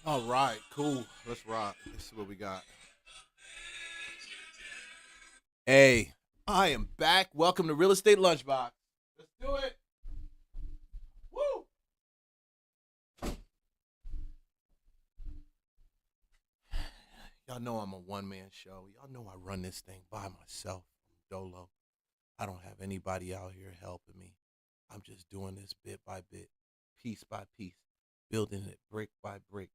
All right, cool. Let's rock. Let's see what we got. Hey, I am back. Welcome to Real Estate Lunchbox. Let's do it. Woo! Y'all know I'm a one-man show. Y'all know I run this thing by myself. I'm dolo. I don't have anybody out here helping me. I'm just doing this bit by bit, piece by piece, building it brick by brick,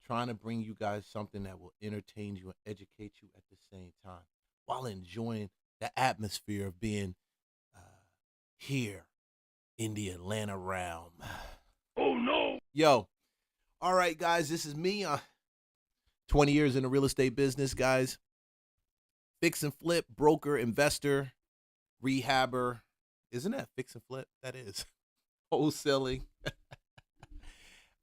trying to bring you guys something that will entertain you and educate you at the same time while enjoying the atmosphere of being uh, here in the Atlanta realm. Oh no! Yo, all right, guys, this is me. 20 years in the real estate business, guys. Fix and flip, broker, investor, rehabber. Isn't that fix and flip? That is. Wholesaling.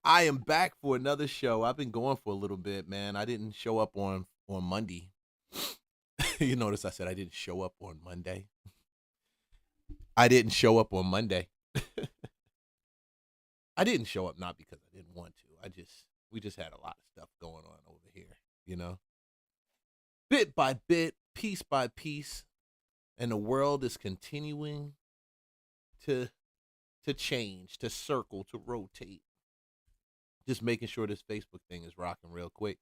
I am back for another show. I've been going for a little bit, man. I didn't show up on Monday. You notice I said I didn't show up on Monday. I didn't show up on Monday. I didn't show up not because I didn't want to. We just had a lot of stuff going on over here, you know. Bit by bit, piece by piece, and the world is continuing to change, to circle, to rotate. Just making sure this Facebook thing is rocking real quick.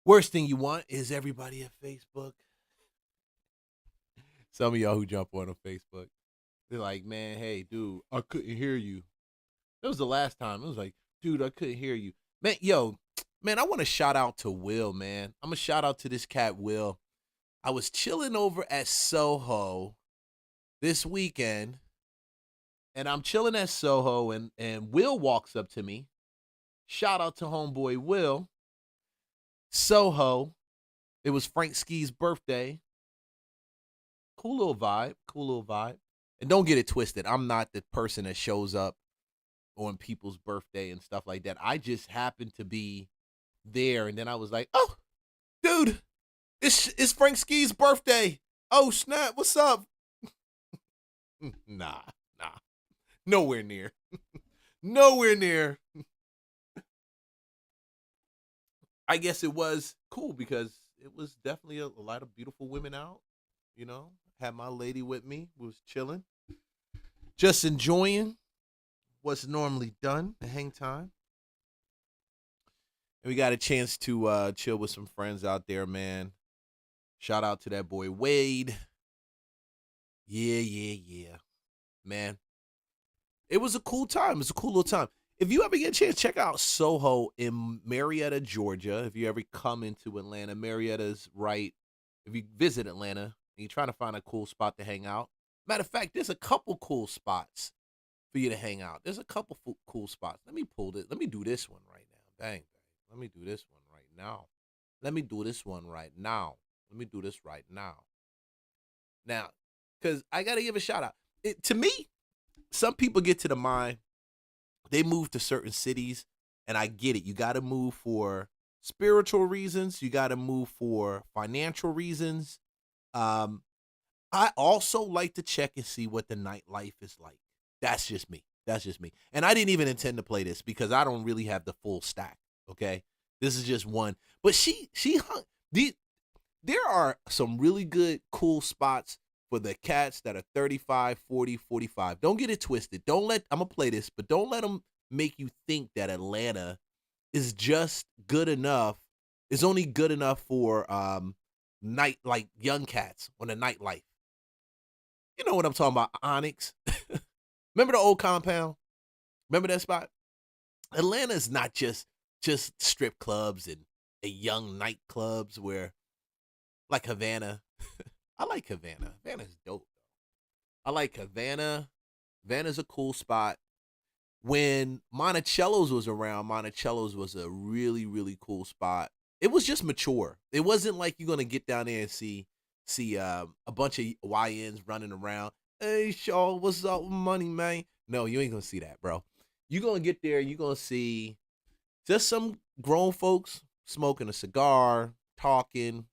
Worst thing you want is everybody at Facebook. Some of y'all who jump on Facebook, they're like, man, hey, dude, I couldn't hear you. That was the last time. It was like, dude, I couldn't hear you. Man, yo, man, I want to shout out to Will, man. I'm going to shout out to this cat, Will. I was chilling over at Soho this weekend, and I'm chilling at Soho, and Will walks up to me. Shout out to homeboy Will. Soho. It was Frank Ski's birthday. Cool little vibe. Cool little vibe. And don't get it twisted. I'm not the person that shows up on people's birthday and stuff like that. I just happened to be there, and then I was like, oh, dude, it's Frank Ski's birthday. Oh, snap. What's up? Nah. Nowhere near. Nowhere near. I guess it was cool because it was definitely a lot of beautiful women out. You know, had my lady with me, was chilling, just enjoying what's normally done at hang time. And we got a chance to chill with some friends out there, man. Shout out to that boy Wade. Yeah. Man, it was a cool time. It was a cool little time. If you ever get a chance, check out Soho in Marietta, Georgia. If you ever come into Atlanta, Marietta's right. If you visit Atlanta and you're trying to find a cool spot to hang out, matter of fact, there's a couple cool spots for you to hang out. There's a couple cool spots. Let me pull this. Let me do this one right now. Bang. Let me do this one right now. Let me do this one right now. Let me do this right now. Now, because I got to give a shout out. To me, some people get to the mind, they move to certain cities, and I get it. You got to move for spiritual reasons. You got to move for financial reasons. I also like to check and see what the nightlife is like. That's just me. That's just me. And I didn't even intend to play this because I don't really have the full stack. Okay, this is just one. But she hung. There are some really good, cool spots for the cats that are 35, 40, 45. Don't get it twisted. I'm going to play this, but don't let them make you think that Atlanta is just good enough. It's only good enough for like young cats on the nightlife. You know what I'm talking about, Onyx. Remember the old compound? Remember that spot? Atlanta is not just strip clubs and young nightclubs where, like Havana. I like Havana. Havana's dope. I like Havana. Havana's a cool spot. When Monticello's was around, Monticello's was a really, really cool spot. It was just mature. It wasn't like you're gonna get down there and see a bunch of YNs running around. Hey, Shaw, what's up with money, man? No, you ain't gonna see that, bro. You're gonna get there, you're gonna see just some grown folks smoking a cigar, talking,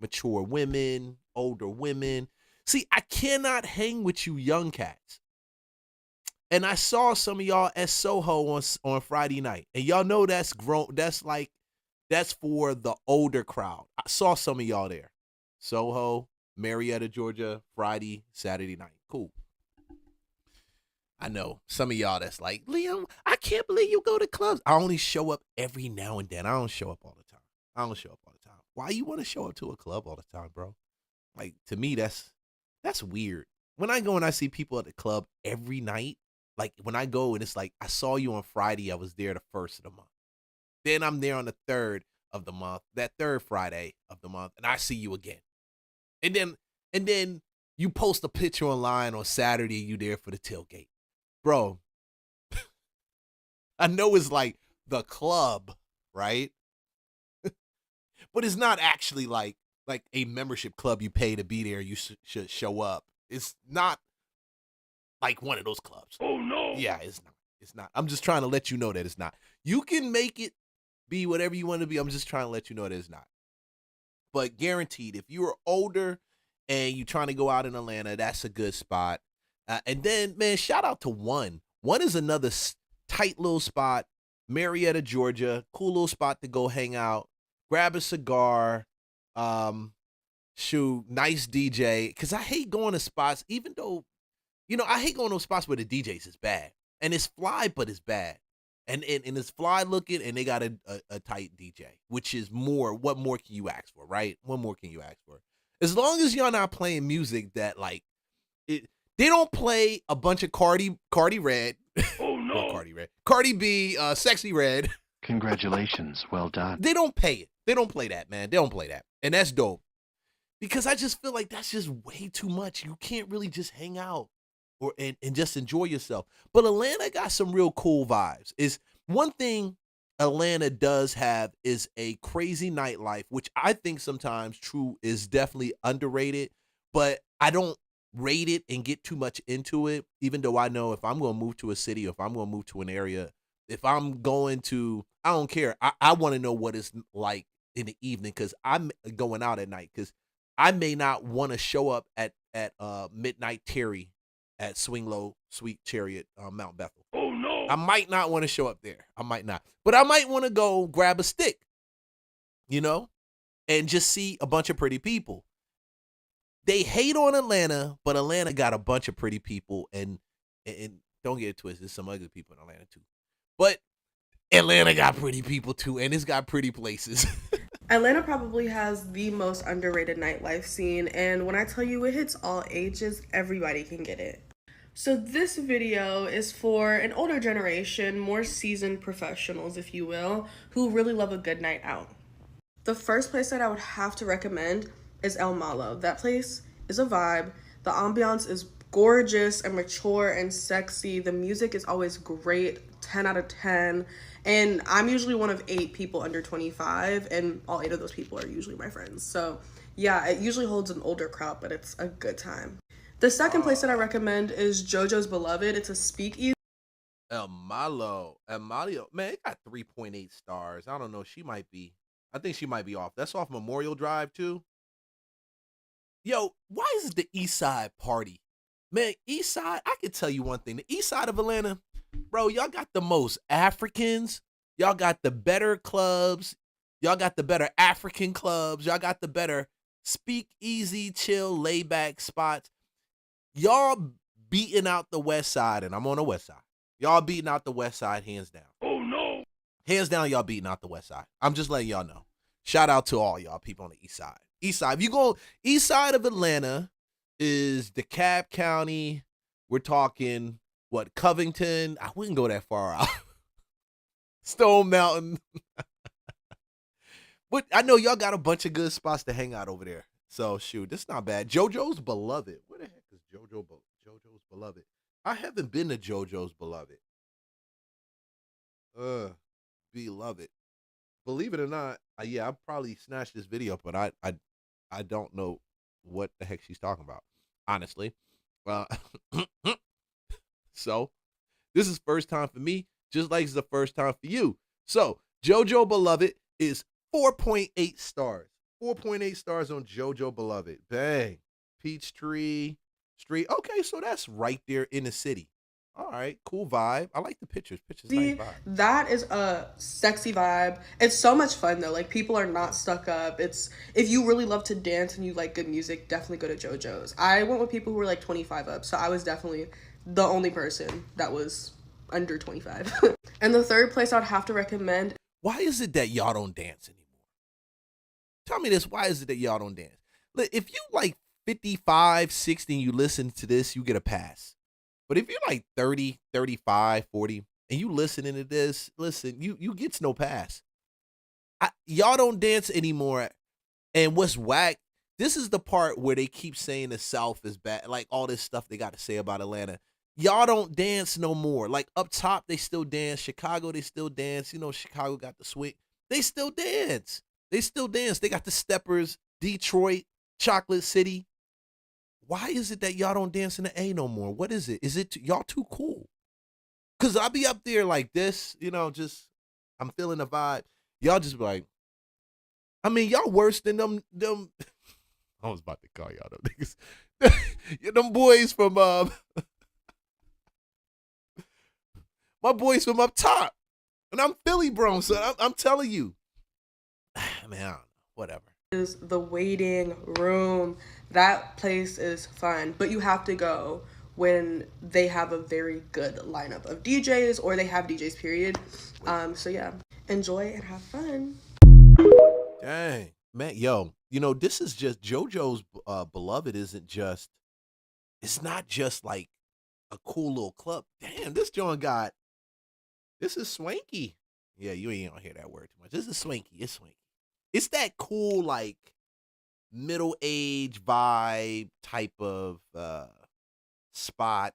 mature women, older women. See, I cannot hang with you young cats. And I saw some of y'all at Soho on Friday night. And y'all know that's grown. That's for the older crowd. I saw some of y'all there. Soho, Marietta, Georgia, Friday, Saturday night. Cool. I know some of y'all that's like, Liam, I can't believe you go to clubs. I only show up every now and then. I don't show up all the time. I don't show up all the time. Why you want to show up to a club all the time, bro? Like, to me, that's weird. When I go and I see people at the club every night, like when I go and it's like, I saw you on Friday, I was there the first of the month. Then I'm there on the third of the month, that third Friday of the month, and I see you again. And then you post a picture online on Saturday, you there for the tailgate. Bro, I know it's like the club, right? But it's not actually like a membership club you pay to be there. You should show up. It's not like one of those clubs. Oh no. Yeah, it's not. It's not. I'm just trying to let you know that it's not. You can make it be whatever you want to be. I'm just trying to let you know that it's not. But guaranteed, if you're older and you're trying to go out in Atlanta, that's a good spot. And then, man, shout out to One. One is another tight little spot, Marietta, Georgia. Cool little spot to go hang out, grab a cigar, shoot, nice DJ. Because I hate going to spots, even though, I hate going to spots where the DJs is bad. And it's fly, but it's bad. And it's fly looking, and they got a tight DJ, which is more. What more can you ask for, right? What more can you ask for? As long as y'all not playing music that like it. They don't play a bunch of Cardi Red. Oh no. Cardi Red. Cardi B, Sexy Red. Congratulations, well done. They don't pay it. They don't play that, man. They don't play that. And that's dope. Because I just feel like that's just way too much. You can't really just hang out and just enjoy yourself. But Atlanta got some real cool vibes. Is one thing Atlanta does have is a crazy nightlife, which I think sometimes true is definitely underrated, but I don't rate it and get too much into it, even though I know if I'm going to move to a city or if I'm going to move to an area, if I'm going to, I don't care. I want to know what it's like in the evening because I'm going out at night because I may not want to show up at Midnight Terry at Swing Low Sweet Chariot, Mount Bethel. Oh no. I might not want to show up there. I might not. But I might want to go grab a stick, and just see a bunch of pretty people. They hate on Atlanta, but Atlanta got a bunch of pretty people, and don't get it twisted, there's some ugly people in Atlanta too. But Atlanta got pretty people too, and it's got pretty places. Atlanta probably has the most underrated nightlife scene, and when I tell you it hits all ages, everybody can get it. So this video is for an older generation, more seasoned professionals, if you will, who really love a good night out. The first place that I would have to recommend is El Malo. That place is a vibe. The ambiance is gorgeous and mature and sexy. The music is always great, 10 out of 10. And I'm usually one of 8 people under 25, and all 8 of those people are usually my friends. So yeah, it usually holds an older crowd, but it's a good time. The second place that I recommend is JoJo's Beloved. It's a speakeasy. El Malo, man, it got 3.8 stars. I don't know. I think she might be off. That's off Memorial Drive too. Yo, why is it the East Side party? Man, East Side, I can tell you one thing. The East Side of Atlanta, bro, y'all got the most Africans. Y'all got the better clubs. Y'all got the better African clubs. Y'all got the better speakeasy, chill, layback spots. Y'all beating out the West Side, and I'm on the West Side. Y'all beating out the West Side, hands down. Oh no. Hands down, y'all beating out the West Side. I'm just letting y'all know. Shout out to all y'all people on the East Side. East Side. If you go East Side of Atlanta is DeKalb County. We're talking Covington. I wouldn't go that far out. Stone Mountain. But I know y'all got a bunch of good spots to hang out over there. So shoot, this not bad. JoJo's Beloved. Where the heck is JoJo's Beloved? I haven't been to JoJo's Beloved. Beloved. Believe it or not, yeah, I probably snatched this video, but I don't know what the heck she's talking about, honestly. So this is first time for me, just like it's the first time for you. So JoJo Beloved is 4.8 stars. 4.8 stars on JoJo Beloved. Bang. Peachtree Street. Okay, so that's right there in the city. All right, cool vibe. I like the pictures. Pictures, nice See, vibe. that is a sexy vibe. It's so much fun though. Like people are not Yeah. stuck up. It's if you really love to dance and you like good music, definitely go to JoJo's. I went with people who were like 25 up, so I was definitely the only person that was under 25. And the third place I'd have to recommend. Why is it that y'all don't dance anymore? Tell me this. Why is it that y'all don't dance? Look, if you like 55, 60, and you listen to this, you get a pass. But if you're like 30, 35, 40, and you listening to this, listen, you gets no pass. Y'all don't dance anymore. And what's whack, this is the part where they keep saying the South is bad, like all this stuff they got to say about Atlanta. Y'all don't dance no more. Like up top, they still dance. Chicago, they still dance. You know, Chicago got the swing. They still dance. They still dance. They got the steppers, Detroit, Chocolate City. Why is it that y'all don't dance in the A no more? What is it? Is it y'all too cool? Cause I'll be up there like this, you know, just I'm feeling the vibe. Y'all just be like, I mean, y'all worse than them. I was about to call y'all them niggas. Them boys from my boys from up top, and I'm Philly, bro. So I'm telling you, man, I don't know, whatever. Is the waiting room. That place is fun, but you have to go when they have a very good lineup of DJs or they have DJs, period. So yeah, enjoy and have fun. Dang, man, yo, you know, this is just JoJo's Beloved isn't just, it's not just like a cool little club. Damn, this joint got, this is swanky. Yeah, you ain't gonna hear that word too much. This is swanky. It's swanky. It's that cool, like, middle age vibe type of spot.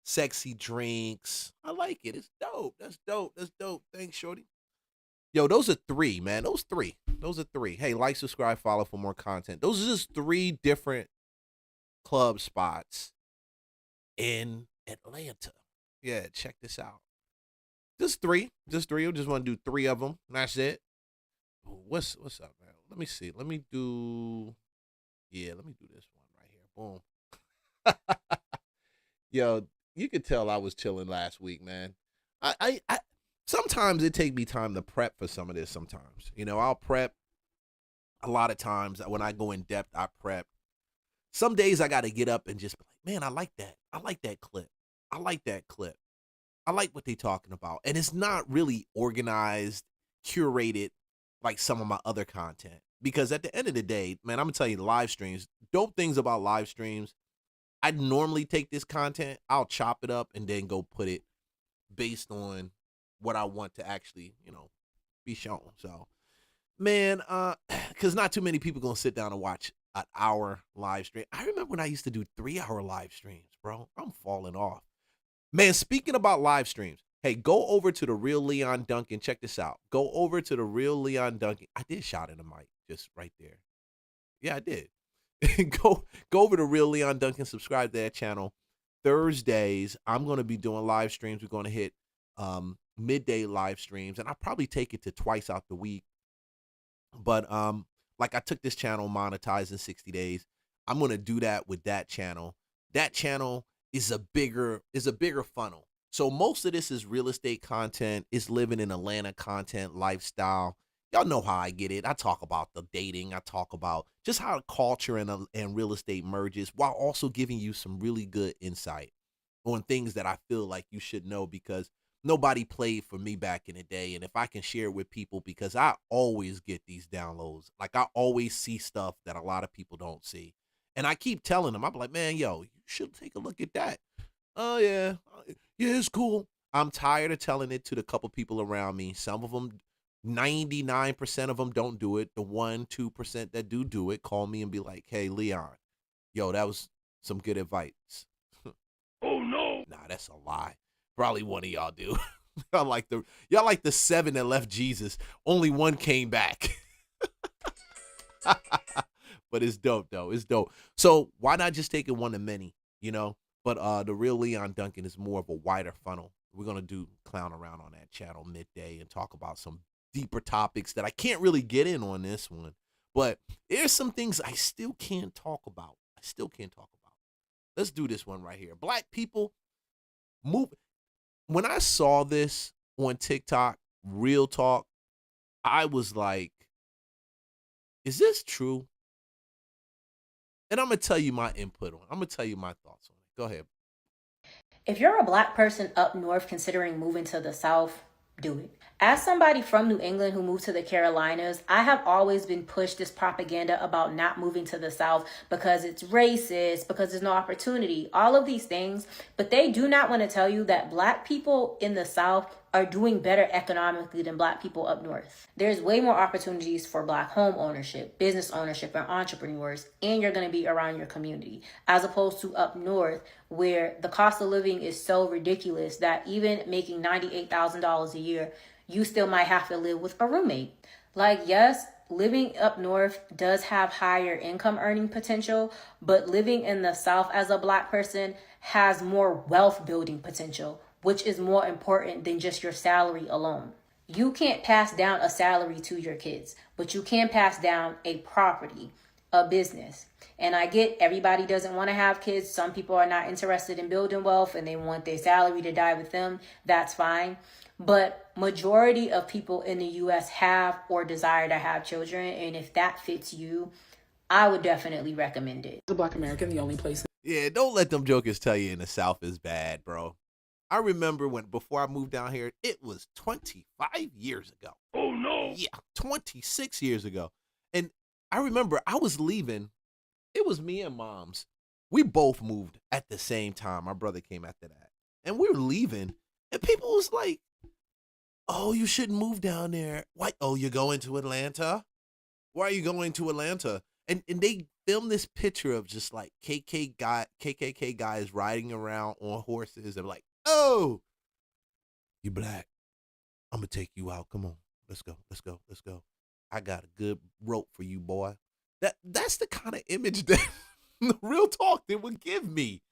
Sexy drinks. I like it. It's dope. That's dope. That's dope. Thanks, Shorty. Yo, those are three, man. Those three. Those are three. Hey, like, subscribe, follow for more content. Those are just three different club spots in Atlanta. Yeah, check this out. Just three. Just three. I just want to do three of them. That's it. What's up, man? Let me see. Let me do. Yeah, let me do this one right here. Boom. Yo, you could tell I was chilling last week, man. I sometimes it take me time to prep for some of this. Sometimes, you know, I'll prep. A lot of times when I go in depth, I prep. Some days I got to get up and just be like, man, I like that. I like that clip. I like that clip. I like what they talking about. And it's not really organized, curated like some of my other content. Because at the end of the day, man, I'm going to tell you, live streams, dope things about live streams. I normally take this content, I'll chop it up and then go put it based on what I want to actually, you know, be shown. So, man, because not too many people going to sit down and watch an hour live stream. I remember when I used to do 3-hour live streams, bro. I'm falling off. Man, speaking about live streams, hey, go over to the Real Leon Duncan. Check this out. Go over to the Real Leon Duncan. I did shout in the mic just right there. Yeah, I did. go over to Real Leon Duncan. Subscribe to that channel. Thursdays, I'm going to be doing live streams. We're going to hit midday live streams, and I'll probably take it to twice out the week. But like I took this channel monetized in 60 days. I'm going to do that with that channel. That channel is a bigger funnel. So most of this is real estate content, is living in Atlanta content, lifestyle. Y'all know how I get it. I talk about the dating. I talk about just how culture and real estate merges while also giving you some really good insight on things that I feel like you should know because nobody played for me back in the day. And if I can share it with people, because I always get these downloads. Like I always see stuff that a lot of people don't see. And I keep telling them, I'm like, man, yo, you should take a look at that. Oh, yeah. Yeah, it's cool. I'm tired of telling it to the couple people around me. Some of them, 99% of them don't do it. The 1-2% that do it call me and be like, hey, Leon, yo, that was some good advice. Oh no. Nah, that's a lie. Probably one of y'all do. y'all like the 7 that left Jesus. Only one came back. But it's dope though. It's dope. So why not just take it one to many, you know? But the Real Leon Duncan is more of a wider funnel. We're gonna do clown around on that channel midday and talk about some deeper topics that I can't really get in on this one. But there's some things I still can't talk about. Let's do this one right here. Black people, Move. When I saw this on TikTok, real talk, I was like, is this true? And I'm going to tell you my input on it. I'm going to tell you my thoughts on it. Go ahead. If you're a Black person up north considering moving to the South, do it. As somebody from New England who moved to the Carolinas, I have always been pushed this propaganda about not moving to the South because it's racist, because there's no opportunity, all of these things. But they do not want to tell you that Black people in the South are doing better economically than Black people up north. There's way more opportunities for Black home ownership, business ownership, and entrepreneurs, and you're going to be around your community, as opposed to up north where the cost of living is so ridiculous that even making $98,000 a year, you still might have to live with a roommate. Like, yes, living up north does have higher income earning potential, but living in the South as a Black person has more wealth building potential, which is more important than just your salary alone. You can't pass down a salary to your kids, but you can pass down a property, a business. And I get everybody doesn't want to have kids. Some people are not interested in building wealth and they want their salary to die with them. That's fine. But majority of people in the US have or desire to have children. And if that fits you, I would definitely recommend it. As a Black American, the only place. Yeah, don't let them jokers tell you in the South is bad, bro. I remember before I moved down here, it was 25 years ago. Oh no. Yeah, 26 years ago. And I remember I was leaving. It was me and Mom's. We both moved at the same time. My brother came after that. And we were leaving. And people was like, oh, you shouldn't move down there. Why? Oh, you're going to Atlanta? Why are you going to Atlanta? And they filmed this picture of just like KKK guys riding around on horses. They're like, oh, you Black. I'm going to take you out. Come on. Let's go. Let's go. Let's go. I got a good rope for you, boy. That's the kind of image that the real talk they would give me.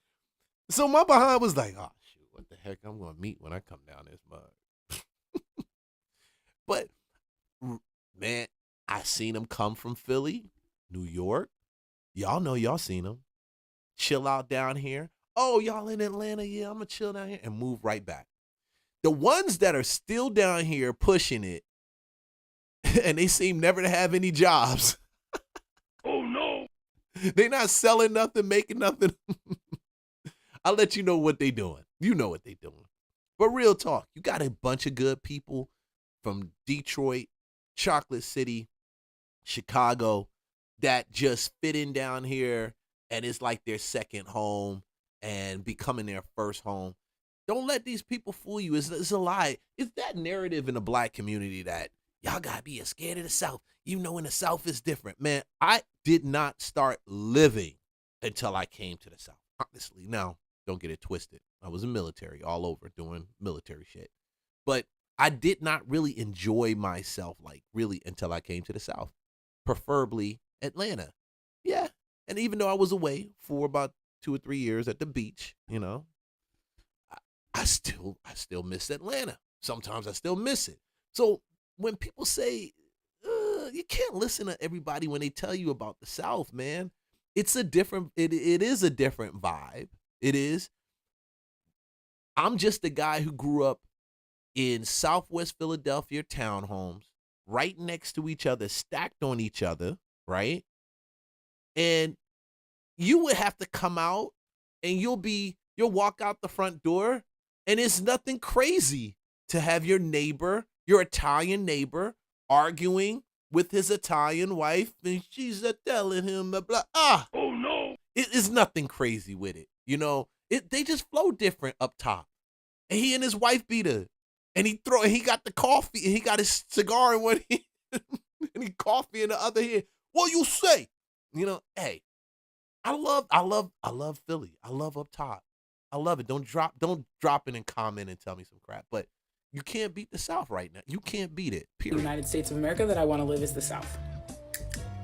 So my behind was like, oh, shoot, what the heck I'm going to meet when I come down this mud. But, man, I seen them come from Philly, New York. Y'all know y'all seen them. Chill out down here. Oh, y'all in Atlanta? Yeah, I'm going to chill down here and move right back. The ones that are still down here pushing it, and they seem never to have any jobs. Oh no. They not selling nothing, making nothing. I'll let you know what they doing. You know what they doing. But real talk, you got a bunch of good people from Detroit, Chocolate City, Chicago that just fit in down here and it's like their second home and becoming their first home. Don't let these people fool you. It's a lie. It's that narrative in the Black community that y'all gotta be scared of the South. You know, in the South is different. Man, I did not start living until I came to the South. Honestly, now, don't get it twisted. I was in military all over doing military shit. But I did not really enjoy myself, like, really until I came to the South. Preferably Atlanta. Yeah. And even though I was away for about 2 or 3 years at the beach, you know, I still miss Atlanta. Sometimes I still miss it. So when people say, you can't listen to everybody when they tell you about the South, man. It is a different vibe. It is. I'm just a guy who grew up in Southwest Philadelphia townhomes, right next to each other, stacked on each other, right? And you would have to come out and you'll walk out the front door and it's nothing crazy to have your Italian neighbor, arguing with his Italian wife, and she's telling him blah blah. Oh no! It is nothing crazy with it, you know. They just flow different up top, and he and his wife beat her, and he got the coffee, and he got his cigar in one hand, and he coffee in the other hand. What you say? You know, hey, I love Philly. I love up top. I love it. Don't drop it and comment and tell me some crap, but. You can't beat the South right now. You can't beat it, period. The United States of America that I want to live is the South.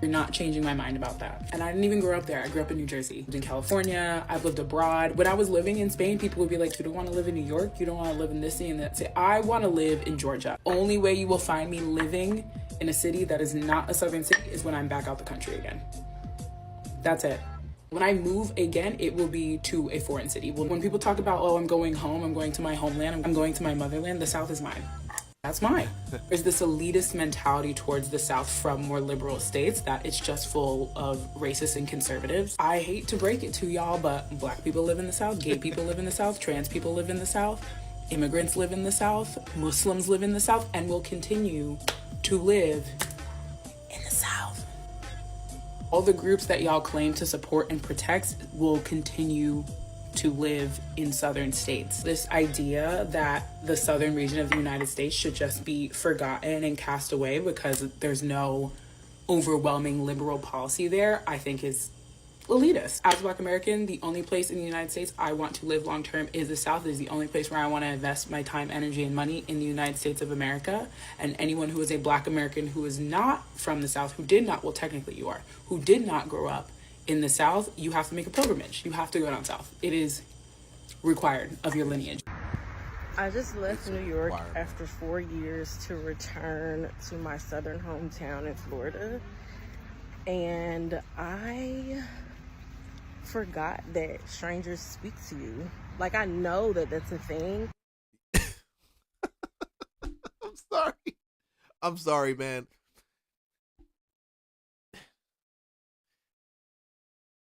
You're not changing my mind about that. And I didn't even grow up there. I grew up in New Jersey. I lived in California. I've lived abroad. When I was living in Spain, people would be like, you don't want to live in New York? You don't want to live in this city and that city? I want to live in Georgia. Only way you will find me living in a city that is not a southern city is when I'm back out the country again. That's it. When I move again, it will be to a foreign city. When people talk about, oh, I'm going home, I'm going to my homeland, I'm going to my motherland, the South is mine. That's mine. There's this elitist mentality towards the South from more liberal states that it's just full of racists and conservatives. I hate to break it to y'all, but Black people live in the South, gay people live in the South, trans people live in the South, immigrants live in the South, Muslims live in the South, and will continue to live in the South. All the groups that y'all claim to support and protect will continue to live in southern states. This idea that the southern region of the United States should just be forgotten and cast away because there's no overwhelming liberal policy there, I think is elitist. As a Black American, the only place in the United States I want to live long term is the South. It is the only place where I want to invest my time, energy, and money in the United States of America. And anyone who is a Black American who is not from the South, who did not, well, technically you are, who did not grow up in the South, you have to make a pilgrimage. You have to go down south. It is required of your lineage. I just left New York after 4 years to return to my southern hometown in Florida. And I forgot that strangers speak to you. Like, I know that that's a thing. I'm sorry, man.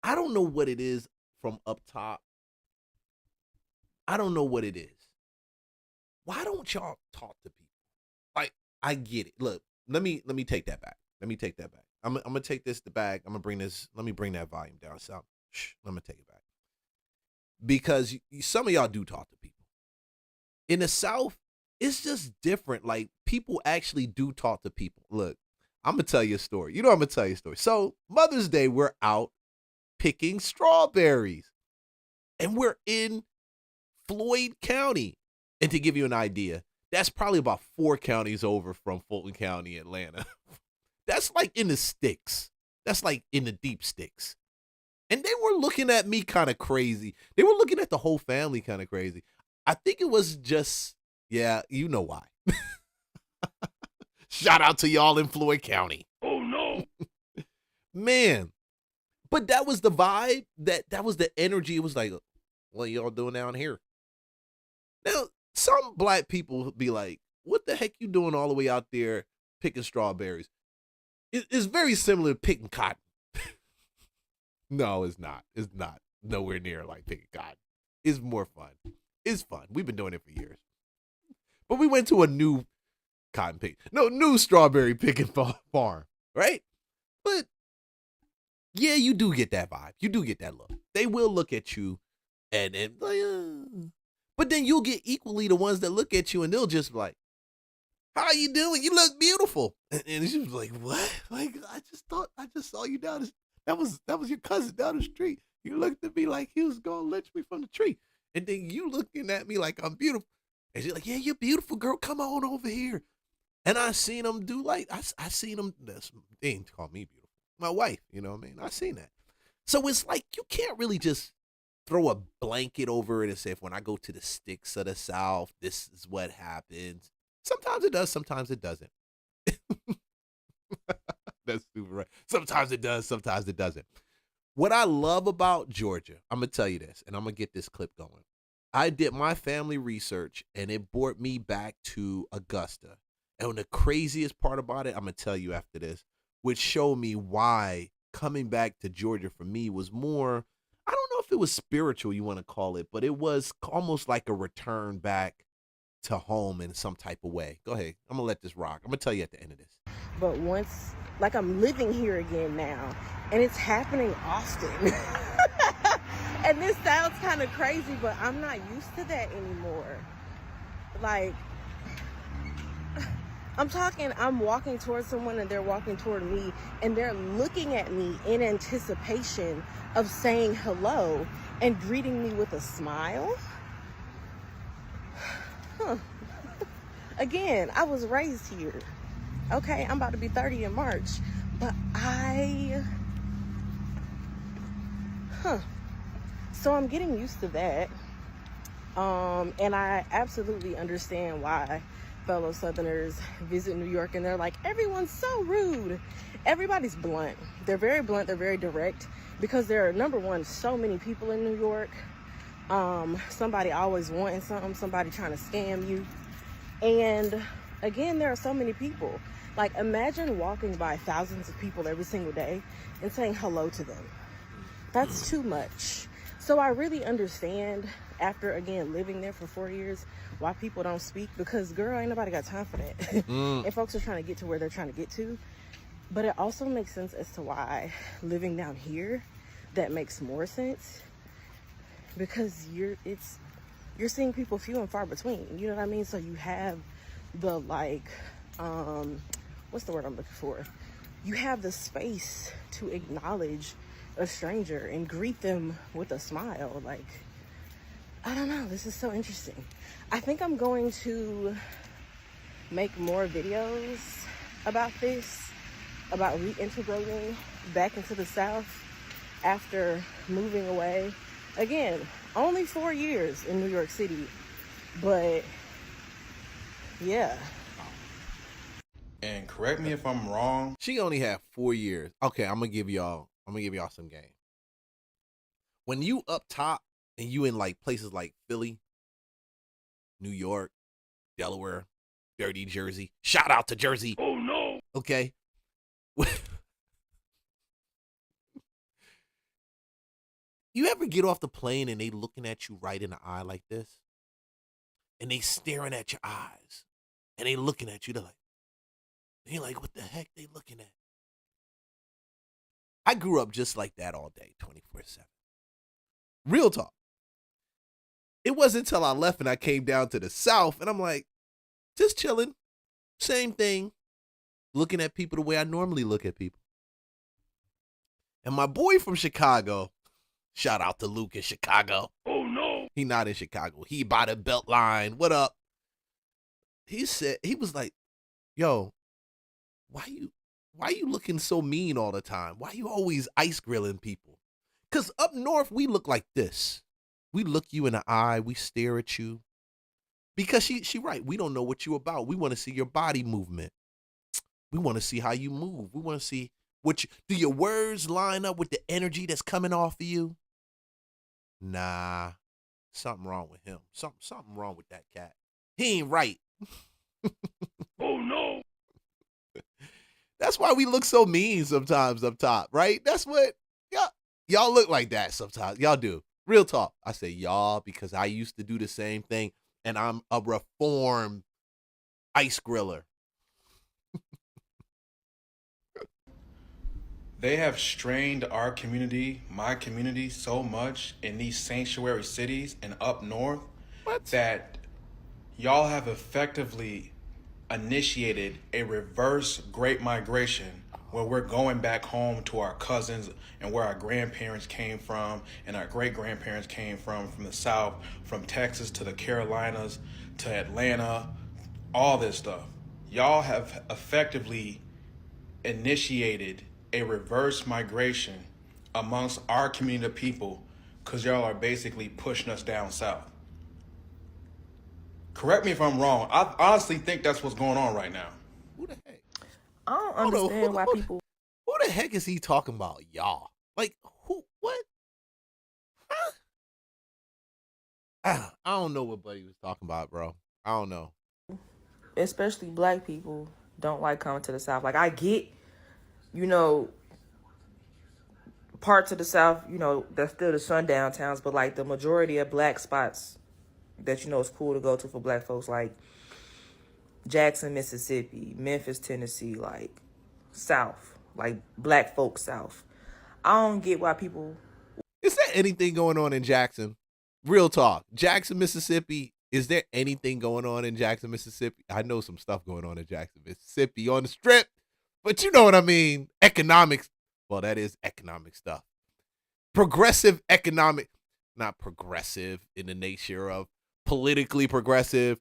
I don't know what it is from up top. I don't know what it is. Why don't y'all talk to people? Like, I get it. Look, let me take that back. I'm gonna take this back. I'm gonna bring this. Let me bring that volume down. So, let me take it back. Because some of y'all do talk to people. In the South, it's just different. Like, people actually do talk to people. Look, I'm gonna tell you a story. I'm gonna tell you a story. So, Mother's Day, we're out picking strawberries, and we're in Floyd County. And to give you an idea, that's probably about 4 counties over from Fulton County, Atlanta. That's like in the sticks. That's like in the deep sticks. And they were looking at me kind of crazy. They were looking at the whole family kind of crazy. I think it was just, yeah, you know why. Shout out to y'all in Floyd County. Oh, no. Man. But that was the vibe. That was the energy. It was like, what are y'all doing down here? Now, some Black people be like, what the heck you doing all the way out there picking strawberries? It's very similar to picking cotton. No, it's not. It's not nowhere near like picking cotton. It's more fun. It's fun. We've been doing it for years. But we went to a new new strawberry picking farm, right? But yeah, you do get that vibe. You do get that look. They will look at you and but then you'll get equally the ones that look at you and they'll just be like, how you doing? You look beautiful. And she was like, what? Like, I just saw you down that was your cousin down the street. You looked at me like he was gonna lynch me from the tree. And then you looking at me like I'm beautiful. And she's like, yeah, you're beautiful, girl. Come on over here. And I seen them do like, I seen them, they ain't call me beautiful. My wife, you know what I mean? I seen that. So it's like, you can't really just throw a blanket over it and say, if when I go to the sticks of the South, this is what happens. Sometimes it does, sometimes it doesn't. That's super right. Sometimes it does, sometimes it doesn't. What I love about Georgia, I'm going to tell you this, and I'm going to get this clip going. I did my family research, and it brought me back to Augusta. And the craziest part about it, I'm going to tell you after this, which showed me why coming back to Georgia for me was more, I don't know if it was spiritual, you want to call it, but it was almost like a return back to home in some type of way. Go ahead. I'm going to let this rock. I'm going to tell you at the end of this. But once, like, I'm living here again now, and it's happening often. And this sounds kind of crazy, but I'm not used to that anymore. Like, I'm walking towards someone and they're walking toward me and they're looking at me in anticipation of saying hello and greeting me with a smile. Again, I was raised here. Okay, I'm about to be 30 in March, but so I'm getting used to that. And I absolutely understand why fellow Southerners visit New York and they're like, everyone's so rude. Everybody's blunt. They're very blunt. They're very direct because there are, number one, so many people in New York. Somebody always wanting something, somebody trying to scam you. And again, there are so many people. Like, imagine walking by thousands of people every single day and saying hello to them. That's too much. So I really understand, after, again, living there for 4 years, why people don't speak, because, girl, ain't nobody got time for that. And folks are trying to get to where they're trying to get to. But it also makes sense as to why living down here, that makes more sense, because you're seeing people few and far between. You know what I mean? So you have the, like, what's the word I'm looking for? You have the space to acknowledge a stranger and greet them with a smile. Like, I don't know, this is so interesting. I think I'm going to make more videos about this, about reintegrating back into the South after moving away. Again, only 4 years in New York City, but yeah. And correct me if I'm wrong. She only had 4 years. Okay, I'm gonna give y'all some game. When you up top and you in like places like Philly, New York, Delaware, dirty Jersey. Shout out to Jersey. Oh no. Okay. You ever get off the plane and they looking at you right in the eye like this? And they staring at your eyes. And they looking at you, they're like, what the heck they looking at? I grew up just like that all day, 24/7. Real talk. It wasn't until I left and I came down to the South and I'm like, just chilling. Same thing. Looking at people the way I normally look at people. And my boy from Chicago, shout out to Luke in Chicago. Oh no. He not in Chicago. He by the Beltline. What up? He was like, yo, why you looking so mean all the time? Why you always ice grilling people? Because up north, we look like this. We look you in the eye. We stare at you. Because she right. We don't know what you about. We want to see your body movement. We want to see how you move. We want to see do your words line up with the energy that's coming off of you? Nah, something wrong with him. Something wrong with that cat. He ain't right. Oh no. That's why we look so mean sometimes up top, right? That's what y'all look like that sometimes. Y'all do. Real talk. I say y'all because I used to do the same thing, and I'm a reformed ice griller. They have strained our community, my community, so much in these sanctuary cities and up north that y'all have effectively initiated a reverse Great Migration where we're going back home to our cousins and where our grandparents came from and our great-grandparents came from the South, from Texas to the Carolinas to Atlanta, all this stuff. Y'all have effectively initiated a reverse migration amongst our community of people because y'all are basically pushing us down south. Correct me if I'm wrong. I honestly think that's what's going on right now. Who the heck? I don't understand why people... Who the heck is he talking about, y'all? Like, who? What? Huh? I don't know what Buddy was talking about, bro. I don't know. Especially black people don't like coming to the South. Like, I get, parts of the South, that's still the sundown towns, but like the majority of black spots that it's cool to go to for black folks, like Jackson, Mississippi, Memphis, Tennessee, like South, like black folk South. I don't get why people... Is there anything going on in Jackson? Real talk. Jackson, Mississippi. Is there anything going on in Jackson, Mississippi? I know some stuff going on in Jackson, Mississippi on the strip, but you know what I mean. Economics. Well, that is economic stuff. Progressive economic, not progressive in the nature of politically progressive.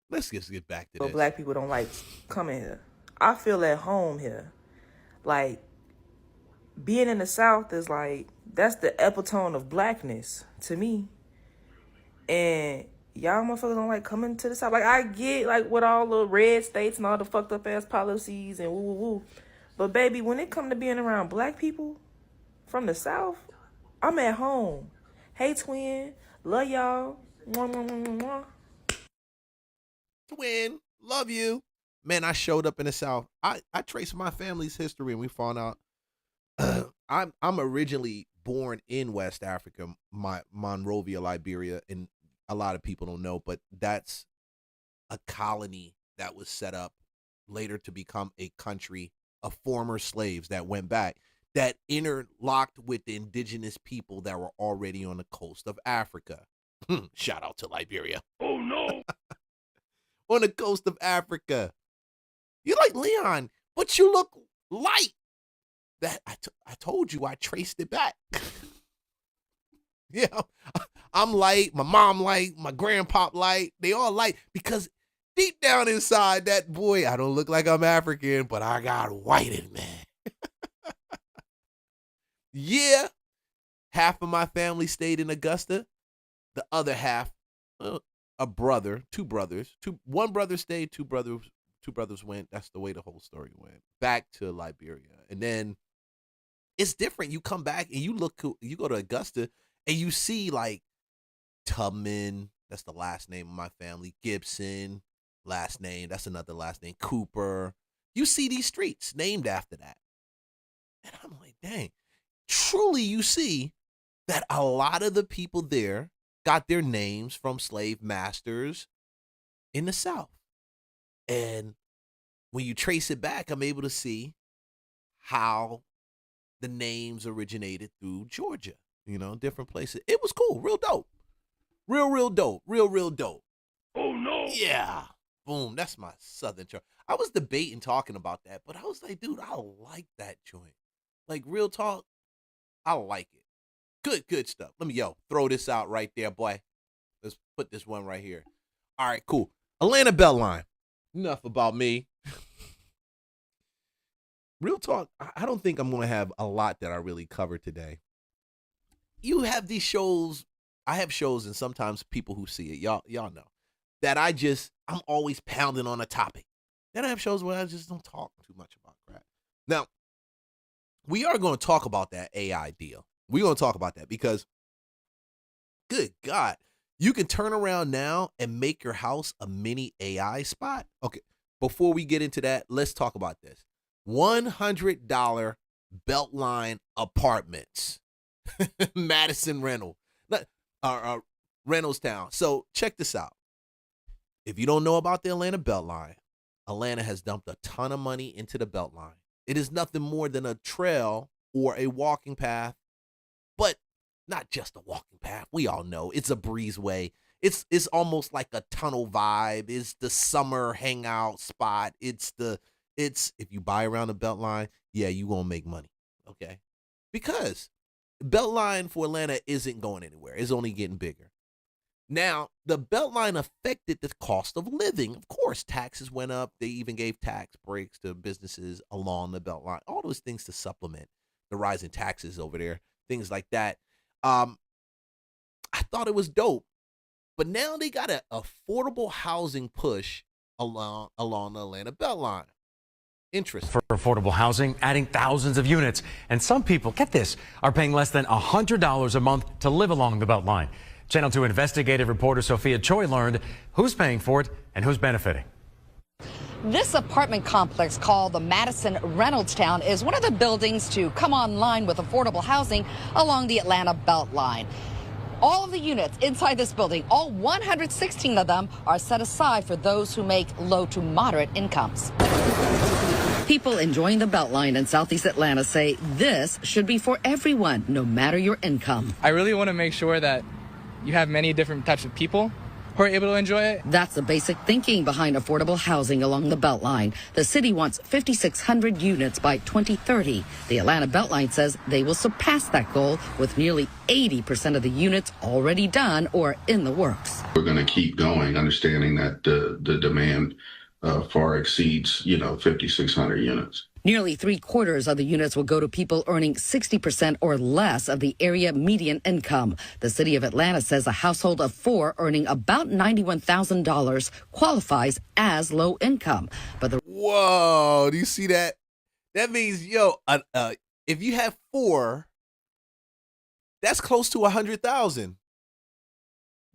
Let's just get back to this. Black people don't like coming here. I feel at home here. Like, being in the South is like, that's the epitome of blackness to me. And y'all motherfuckers don't like coming to the South. Like, I get, like, with all the red states and all the fucked up ass policies and woo woo woo. But, baby, when it come to being around black people from the South, I'm at home. Hey, twin. Love y'all. Mwah, mwah, mwah, mwah, mwah. Twin, love you. Man, I showed up in the South. I traced my family's history and we found out I'm originally born in West Africa, Monrovia, Liberia, and a lot of people don't know, but that's a colony that was set up later to become a country of former slaves that went back, that interlocked with the indigenous people that were already on the coast of Africa. Shout out to Liberia. Oh no. On the coast of Africa. You're like, Leon, but you look light. That I told you I traced it back. Yeah, I'm light, my mom light, my grandpop light. They all light because deep down inside that boy, I don't look like I'm African, but I got white in me. Yeah, half of my family stayed in Augusta. The other half, one brother stayed, two brothers went. That's the way the whole story went. Back to Liberia. And then it's different. You come back and you go to Augusta and you see like Tubman, that's the last name of my family, Gibson, last name, that's another last name, Cooper. You see these streets named after that. And I'm like, dang, truly you see that a lot of the people there got their names from slave masters in the South. And when you trace it back, I'm able to see how the names originated through Georgia, different places. It was cool, real dope. Real dope. Real dope. Oh no. Yeah. Boom. That's my Southern charm. I was debating talking about that, but I was like, dude, I like that joint. Like, real talk, I like it. Good stuff. Let me, throw this out right there, boy. Let's put this one right here. All right, cool. Atlanta Beltline. Enough about me. Real talk, I don't think I'm going to have a lot that I really cover today. You have these shows. I have shows, and sometimes people who see it, y'all know, that I'm always pounding on a topic. Then I have shows where I just don't talk too much about crap. Now, we are going to talk about that AI deal. We're going to talk about that because, good God, you can turn around now and make your house a mini AI spot. Okay, before we get into that, let's talk about this. $100 Beltline apartments. Madison Reynoldstown. So check this out. If you don't know about the Atlanta Beltline, Atlanta has dumped a ton of money into the Beltline. It is nothing more than a trail or a walking path, but not just a walking path. We all know it's a breezeway. It's almost like a tunnel vibe. It's the summer hangout spot. It's if you buy around the Beltline, yeah, you gonna make money, okay? Because Beltline for Atlanta isn't going anywhere. It's only getting bigger. Now, the Beltline affected the cost of living. Of course, taxes went up. They even gave tax breaks to businesses along the Beltline. All those things to supplement the rising taxes over there, things like that. I thought it was dope. But now they got an affordable housing push along the Atlanta Beltline. Interesting. For affordable housing, adding thousands of units. And some people, get this, are paying less than $100 a month to live along the Beltline. Channel 2 investigative reporter Sophia Choi learned who's paying for it and who's benefiting. This apartment complex called the Madison Reynoldstown is one of the buildings to come online with affordable housing along the Atlanta Beltline. All of the units inside this building, all 116 of them, are set aside for those who make low to moderate incomes. People enjoying the Beltline in Southeast Atlanta say this should be for everyone, no matter your income. I really want to make sure that you have many different types of people who are able to enjoy it. That's the basic thinking behind affordable housing along the Beltline. The city wants 5,600 units by 2030. The Atlanta Beltline says they will surpass that goal with nearly 80% of the units already done or in the works. We're going to keep going, understanding that the demand far exceeds, 5,600 units. Nearly 3/4 of the units will go to people earning 60% or less of the area median income. The city of Atlanta says a household of 4 earning about $91,000 qualifies as low income. But the Whoa, do you see that? That means, if you have 4, that's close to 100,000.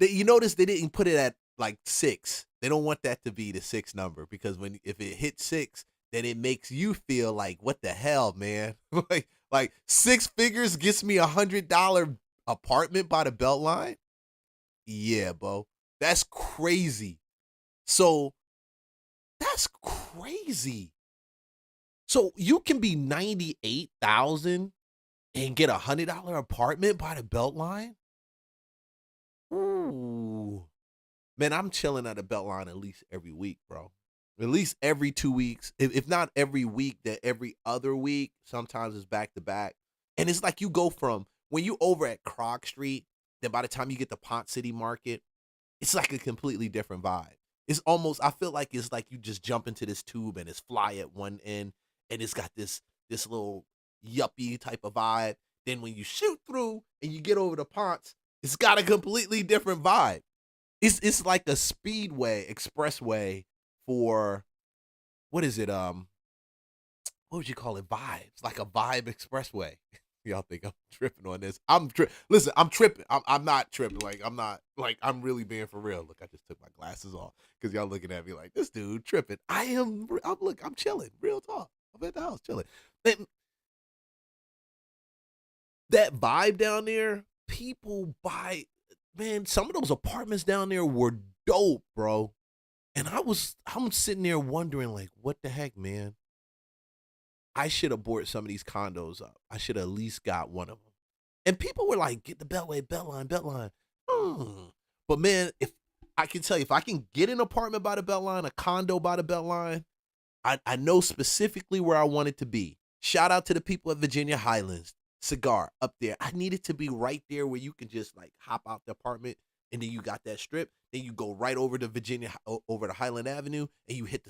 You notice they didn't put it at like 6. They don't want that to be the 6 number, because if it hits 6, then it makes you feel like, what the hell, man? like 6 figures gets me $100 apartment by the Beltline? Yeah, bro. That's crazy. So that's crazy. So you can be 98,000 and get $100 apartment by the Beltline? Ooh. Man, I'm chilling at the Beltline at least every week, bro. At least every 2 weeks. If not every week, then every other week. Sometimes it's back to back. And it's like you go from when you over at Krog Street, then by the time you get to Pont City Market, it's like a completely different vibe. It's almost, I feel like it's like you just jump into this tube and it's fly at one end, and it's got this little yuppie type of vibe. Then when you shoot through and you get over the Ponts, it's got a completely different vibe. It's like a speedway, expressway for, what is it? What would you call it? Vibes, like a vibe expressway. Y'all think I'm tripping on this? Listen, I'm tripping. I'm not tripping. I'm really being for real. Look, I just took my glasses off because y'all looking at me like, this dude tripping. I'm chilling. Real talk. I'm at the house chilling. That vibe down there, people buy, man, some of those apartments down there were dope, bro. And I'm sitting there wondering, like, what the heck, man? I should have bought some of these condos up. I should have at least got one of them. And people were like, get the Beltline. But man, if I can tell you, if I can get an apartment by the Beltline, a condo by the Beltline, I know specifically where I want it to be. Shout out to the people at Virginia Highlands, Cigar up there. I need it to be right there where you can just like hop out the apartment, and then you got that strip. Then you go right over to Virginia, over to Highland Avenue, and you hit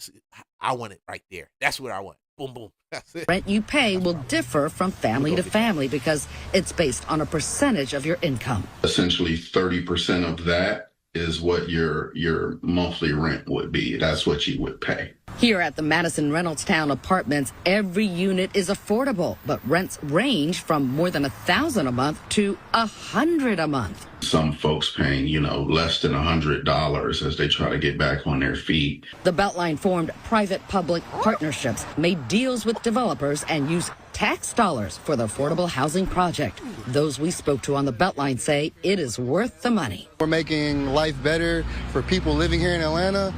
I want it right there. That's what I want. Boom, boom. That's it. rent you pay will differ from family to family because it's based on a percentage of your income. Essentially 30% of that is what your monthly rent would be. That's what you would pay. Here at the Madison Reynoldstown Apartments, every unit is affordable, but rents range from more than $1,000 a month to $100 a month. Some folks paying, less than $100 as they try to get back on their feet. The Beltline formed private-public partnerships, made deals with developers, and used tax dollars for the affordable housing project. Those we spoke to on the Beltline say it is worth the money. We're making life better for people living here in Atlanta.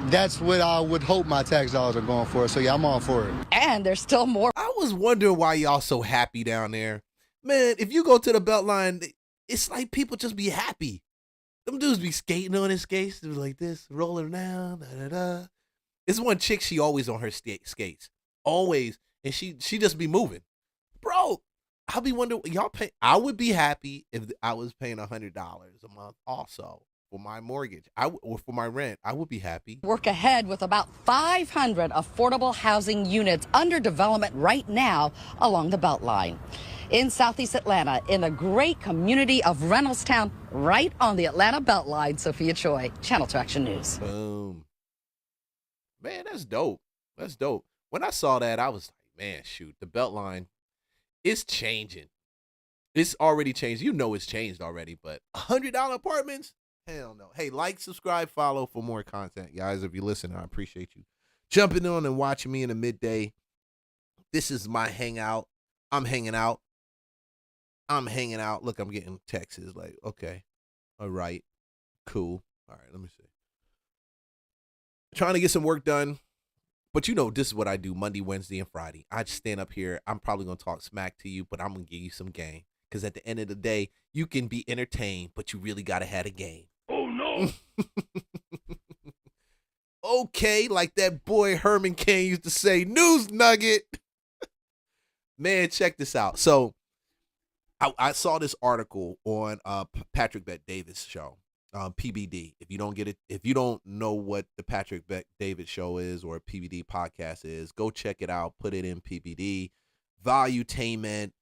That's what I would hope my tax dollars are going for. So yeah, I'm all for it. And there's still more. I was wondering why y'all so happy down there. Man, if you go to the Beltline, it's like people just be happy. Them dudes be skating on his skates, like this, rolling down, da-da-da. It's one chick, she always on her skates. Always. And she just be moving. Bro, I'll be wondering, I would be happy if I was paying $100 a month also for my mortgage or for my rent. I would be happy. Work ahead with about 500 affordable housing units under development right now along the Beltline. In Southeast Atlanta, in the great community of Reynoldstown, right on the Atlanta Beltline, Sophia Choi, Channel 2 Action News. Boom. Man, that's dope. That's dope. When I saw that, I was like, man, shoot, the Beltline is changing. It's already changed. You know it's changed already, but $100 apartments? Hell no. Hey, like, subscribe, follow for more content. Guys, if you listen, I appreciate you jumping on and watching me in the midday. This is my hangout. I'm hanging out. Look, I'm getting texts like, okay, all right, cool. All right, let me see. Trying to get some work done. But this is what I do Monday, Wednesday, and Friday. I just stand up here. I'm probably going to talk smack to you, but I'm going to give you some game. Because at the end of the day, you can be entertained, but you really got to have a game. Oh, no. Okay, like that boy Herman Cain used to say, news nugget. Man, check this out. So I saw this article on Patrick Bet Davis' show. PBD. If you don't get it, if you don't know what the Patrick Beck David show is or PBD podcast is, go check it out. Put it in PBD. Valuetainment.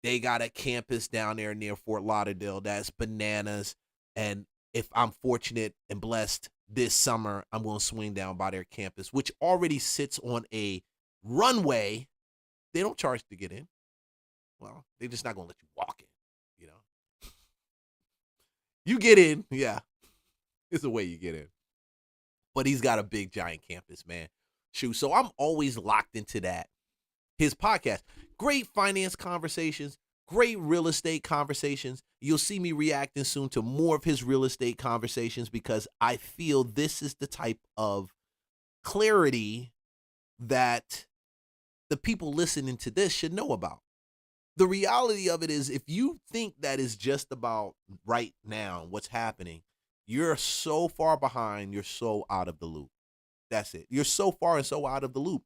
They got a campus down there near Fort Lauderdale that's bananas. And if I'm fortunate and blessed this summer, I'm going to swing down by their campus, which already sits on a runway. They don't charge to get in. Well, they're just not going to let you walk in, you know. You get in, yeah. It's the way you get in. But he's got a big, giant campus, man. Shoot, so I'm always locked into that. His podcast, great finance conversations, great real estate conversations. You'll see me reacting soon to more of his real estate conversations because I feel this is the type of clarity that the people listening to this should know about. The reality of it is, if you think that is just about right now, what's happening, you're so far behind, you're so out of the loop. That's it. You're so far and so out of the loop.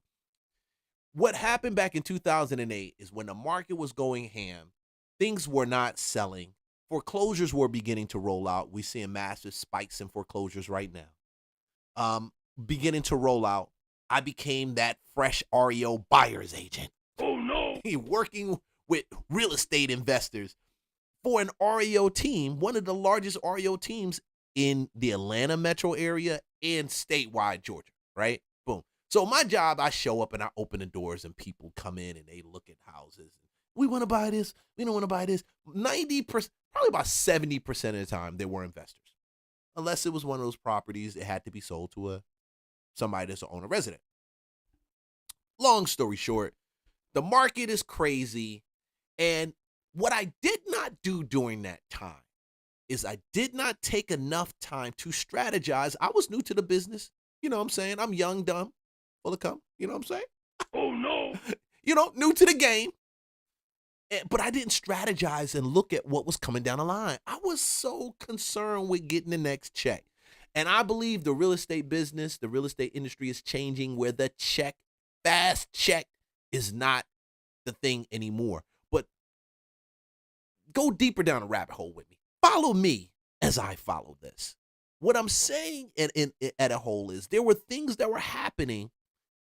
What happened back in 2008 is when the market was going ham, things were not selling. Foreclosures were beginning to roll out. We're seeing massive spikes in foreclosures right now. Beginning to roll out. I became that fresh REO buyer's agent. Oh, no. Working with real estate investors for an REO team, one of the largest REO teams in the Atlanta metro area and statewide Georgia, right? Boom. So my job, I show up and I open the doors and people come in and they look at houses. We want to buy this. We don't want to buy this. 90%, probably about 70% of the time, they were investors. Unless it was one of those properties, it had to be sold to somebody that's an owner resident. Long story short, the market is crazy. And what I did not do during that time is I did not take enough time to strategize. I was new to the business. You know what I'm saying? I'm young, dumb, full of cum. You know what I'm saying? Oh, no. You know, new to the game. But I didn't strategize and look at what was coming down the line. I was so concerned with getting the next check. And I believe the real estate business, the real estate industry is changing where the fast check is not the thing anymore. But go deeper down the rabbit hole with me. Follow me as I follow this. What I'm saying at a whole is there were things that were happening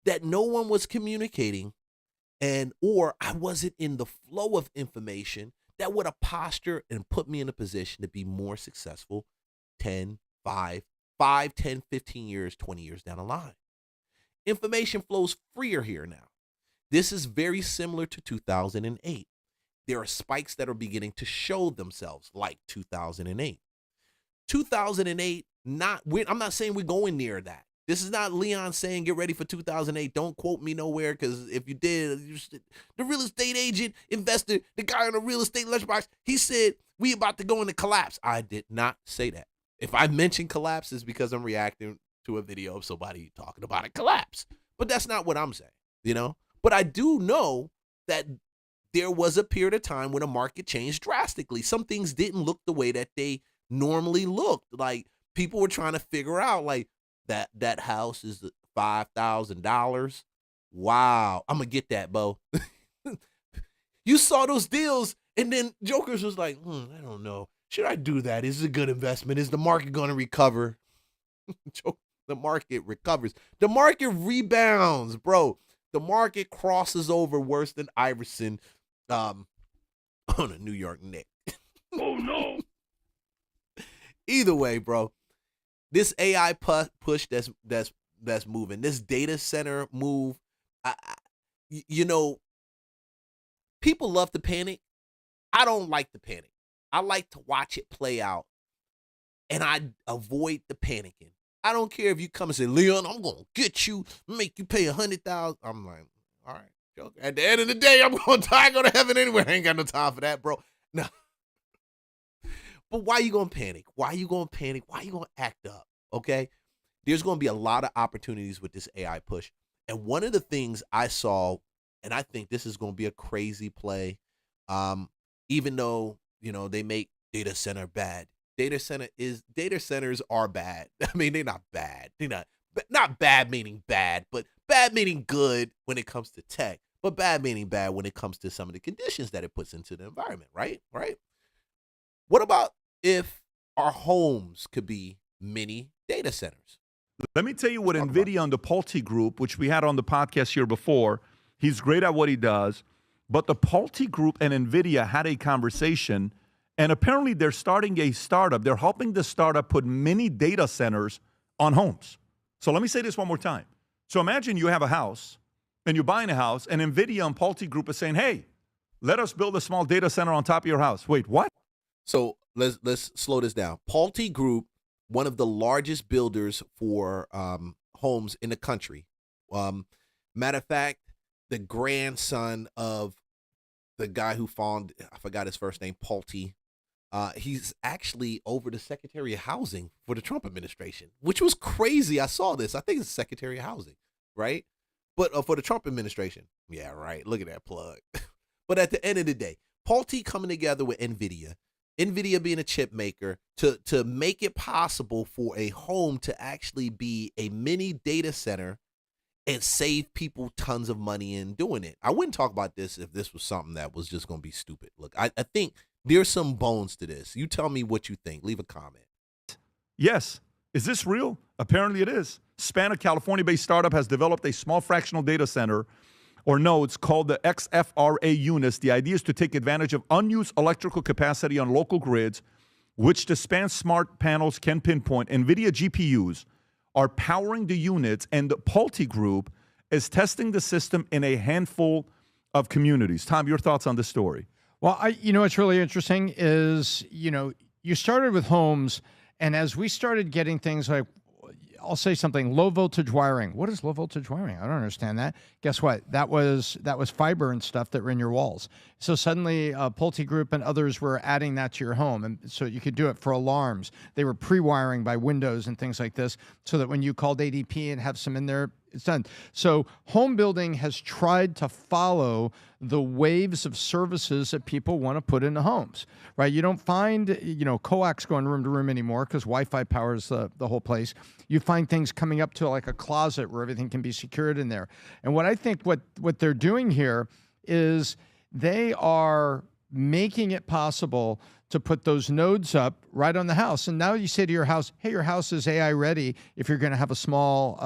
that no one was communicating, or I wasn't in the flow of information that would have postured and put me in a position to be more successful 10, 5, 10, 15 years, 20 years down the line. Information flows freer here now. This is very similar to 2008. There are spikes that are beginning to show themselves like 2008. 2008, I'm not saying we're going near that. This is not Leon saying get ready for 2008. Don't quote me nowhere, because if you did, the real estate agent, investor, the guy on the real estate lunchbox, he said we about to go into collapse. I did not say that. If I mention collapse, it's because I'm reacting to a video of somebody talking about a collapse. But that's not what I'm saying, you know? But I do know that there was a period of time when the market changed drastically. Some things didn't look the way that they normally looked. Like, people were trying to figure out, like, that house is $5,000. Wow, I'm gonna get that, Bo. You saw those deals, and then Jokers was like, I don't know. Should I do that? Is it a good investment? Is the market gonna recover? The market recovers. The market rebounds, bro. The market crosses over worse than Iverson on a New York Knicks. Oh, no. Either way, bro, this AI push that's moving, this data center move, you know, people love to panic. I don't like to panic. I like to watch it play out, and I avoid the panicking. I don't care if you come and say, Leon, I'm going to get you, make you pay $100,000. I'm like, all right, Joker. At the end of the day, I'm going to die, go to heaven anyway. I ain't got no time for that, bro. No. But why you going to panic? Why you going to panic? Why you going to act up? Okay? There's going to be a lot of opportunities with this AI push. And one of the things I saw, and I think this is going to be a crazy play, even though, you know, they make data center bad. Data centers are bad. I mean, they're not bad. They're not bad meaning bad, but bad meaning good when it comes to tech, but bad meaning bad when it comes to some of the conditions that it puts into the environment, right? Right? What about if our homes could be mini data centers. Let me tell you what NVIDIA and the Pulte Group, which we had on the podcast here before, he's great at what he does, but the Pulte Group and NVIDIA had a conversation, and apparently they're starting a startup. They're helping the startup put mini data centers on homes. So let me say this one more time. So imagine you have a house, and you're buying a house, and NVIDIA and Pulte Group is saying, hey, let us build a small data center on top of your house. Wait, what? So let's slow this down. Pulte Group, one of the largest builders for homes in the country. Matter of fact, the grandson of the guy who found, I forgot his first name, Pulte, he's actually over the Secretary of Housing for the Trump administration, which was crazy. I saw this. I think it's Secretary of Housing, right? But for the Trump administration. Yeah, right. Look at that plug. But at the end of the day, Pulte coming together with NVIDIA being a chip maker to make it possible for a home to actually be a mini data center and save people tons of money in doing it. I wouldn't talk about this if this was something that was just going to be stupid. Look, I think there's some bones to this. You tell me what you think. Leave a comment. Yes. Is this real? Apparently it is. Span, a California-based startup, has developed a small fractional data center or nodes called the XFRA units. The idea is to take advantage of unused electrical capacity on local grids, which the Span smart panels can pinpoint. NVIDIA GPUs are powering the units, and the Pulte Group is testing the system in a handful of communities. Tom, your thoughts on this story? Well, what's really interesting is, you started with homes, and as we started getting things like, I'll say something, low voltage wiring. What is low voltage wiring? I don't understand that. Guess what? That was fiber and stuff that were in your walls. So suddenly Pulte Group and others were adding that to your home. And so you could do it for alarms. They were pre-wiring by Windows and things like this so that when you called ADP and have some in there, it's done. So home building has tried to follow the waves of services that people want to put into homes, right? You don't find, coax going room to room anymore because Wi-Fi powers the whole place. You find things coming up to like a closet where everything can be secured in there. And what I think what they're doing here is they are making it possible to put those nodes up right on the house. And now you say to your house, hey, your house is AI ready if you're going to have a small,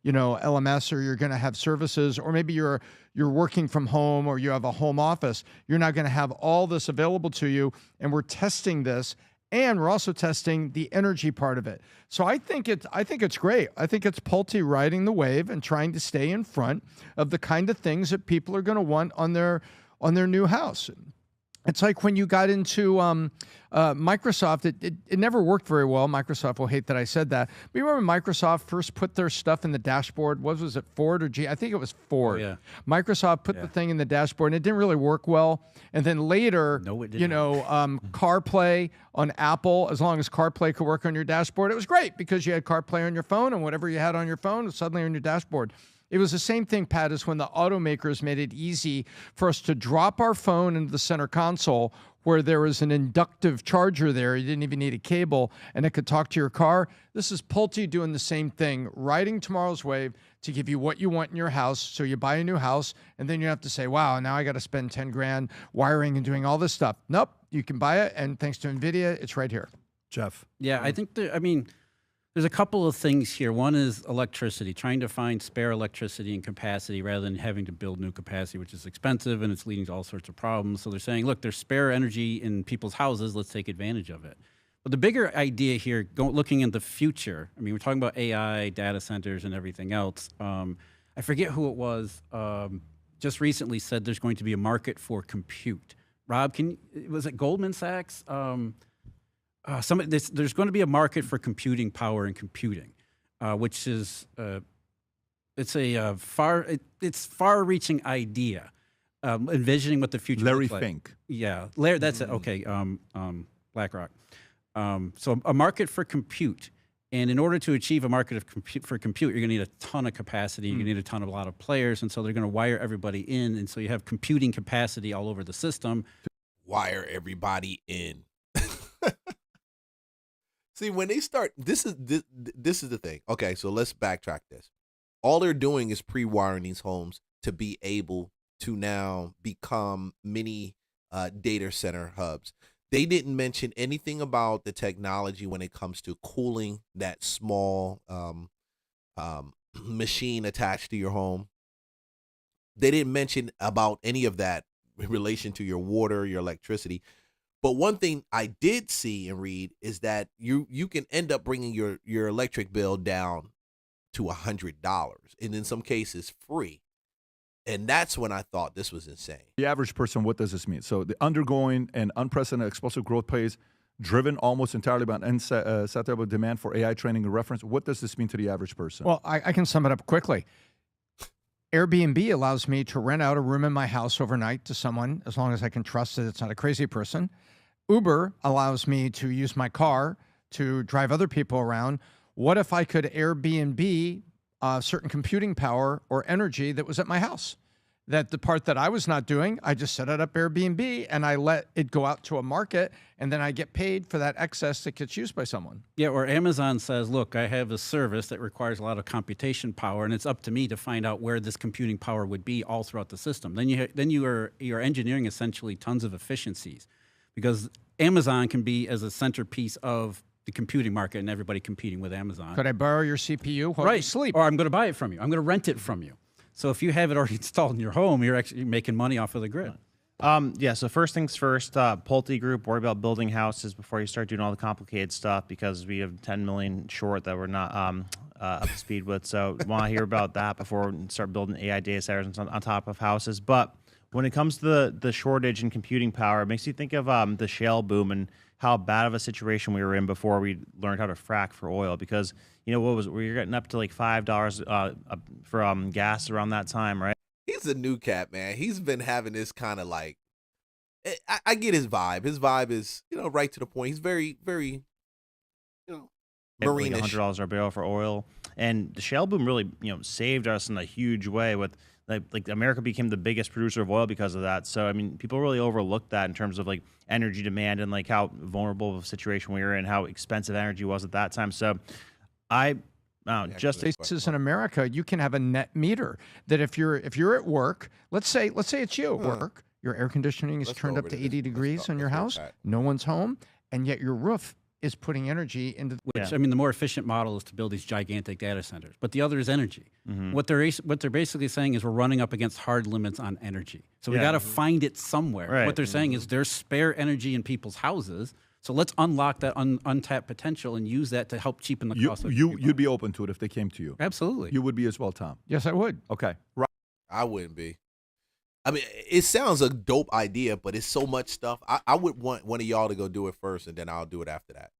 LMS, or you're going to have services, or maybe you're working from home or you have a home office. You're not going to have all this available to you. And we're testing this. And we're also testing the energy part of it. So I think it's great. I think it's Pulte riding the wave and trying to stay in front of the kind of things that people are going to want on their new house. It's like when you got into Microsoft, it never worked very well. Microsoft will hate that I said that. But you remember Microsoft first put their stuff in the dashboard? What was it, Ford or G? I think it was Ford. Oh, yeah. Microsoft put the thing in the dashboard, and it didn't really work well. And then later, CarPlay on Apple, as long as CarPlay could work on your dashboard, it was great because you had CarPlay on your phone, and whatever you had on your phone was suddenly on your dashboard. It was the same thing, Pat, as when the automakers made it easy for us to drop our phone into the center console where there was an inductive charger there. You didn't even need a cable, and it could talk to your car. This is Pulte doing the same thing, riding tomorrow's wave to give you what you want in your house. So you buy a new house, and then you have to say, wow, now I got to spend 10 grand wiring and doing all this stuff. Nope, you can buy it, and thanks to NVIDIA, it's right here. Jeff? Yeah, I think there's a couple of things here. One is electricity, trying to find spare electricity and capacity rather than having to build new capacity, which is expensive and it's leading to all sorts of problems. So they're saying, look, there's spare energy in people's houses. Let's take advantage of it. But the bigger idea here, looking in the future, we're talking about AI, data centers, and everything else. I forget who it was, just recently said there's going to be a market for compute. Rob, was it Goldman Sachs? There's going to be a market for computing power and computing, which is it's far-reaching idea, envisioning what the future Larry looks like. Fink. Yeah, Larry. That's it. Okay, BlackRock. So a market for compute, and in order to achieve a market of for compute, you're going to need a ton of capacity. You're going to need a lot of players, and so they're going to wire everybody in, and so you have computing capacity all over the system. Wire everybody in. See, when they start, this is the thing. Okay, so let's backtrack this. All they're doing is pre-wiring these homes to be able to now become mini data center hubs. They didn't mention anything about the technology when it comes to cooling that small machine attached to your home. They didn't mention about any of that in relation to your water, your electricity. But one thing I did see and read is that you can end up bringing your electric bill down to $100, and in some cases free. And that's when I thought this was insane. The average person, what does this mean? So the undergoing an unprecedented explosive growth phase driven almost entirely by an insatiable demand for AI training and reference. What does this mean to the average person? Well, I can sum it up quickly. Airbnb allows me to rent out a room in my house overnight to someone as long as I can trust that it's not a crazy person. Uber allows me to use my car to drive other people around. What if I could Airbnb certain computing power or energy that was at my house? That the part that I was not doing, I just set it up Airbnb and I let it go out to a market, and then I get paid for that excess that gets used by someone. Yeah, or Amazon says, look, I have a service that requires a lot of computation power, and it's up to me to find out where this computing power would be all throughout the system. Then you're engineering essentially tons of efficiencies, because Amazon can be as a centerpiece of the computing market and everybody competing with Amazon. Could I borrow your CPU while you sleep? Or I'm going to buy it from you. I'm going to rent it from you. So if you have it already installed in your home, you're actually making money off of the grid. Yeah, so first things first, Pulte Group, worry about building houses before you start doing all the complicated stuff, because we have 10 million short that we're not up to speed with. So want to hear about that before we start building AI data centers on top of houses. But when it comes to the shortage in computing power, it makes you think of the shale boom and how bad of a situation we were in before we learned how to frack for oil. Because, you know, we were getting up to like $5 for gas around that time, right? He's a new cat, man. He's been having this kind of like, I get his vibe. His vibe is, you know, right to the point. He's very, very, you know, marine-ish. Like $100 a barrel for oil. And the shale boom really, you know, saved us in a huge way with like America became the biggest producer of oil because of that. So, I mean, people really overlooked that in terms of like energy demand and like how vulnerable of a situation we were in, how expensive energy was at that time. So just places in America, you can have a net meter that if you're at work, let's say it's you at work, your air conditioning is turned up to 80 degrees in your house, no one's home, and yet your roof is putting energy into Which, I mean, the more efficient model is to build these gigantic data centers, but the other is energy. What they're basically saying is we're running up against hard limits on energy. So we got to find it somewhere. Right. What they're saying is there's spare energy in people's houses, so let's unlock that untapped potential and use that to help cheapen the cost of You'd be open to it if they came to you. Absolutely. You would be as well, Tom. Yes, I would. Okay. Right. I wouldn't be. I mean, it sounds a dope idea, but it's so much stuff. I would want one of y'all to go do it first, and then I'll do it after that.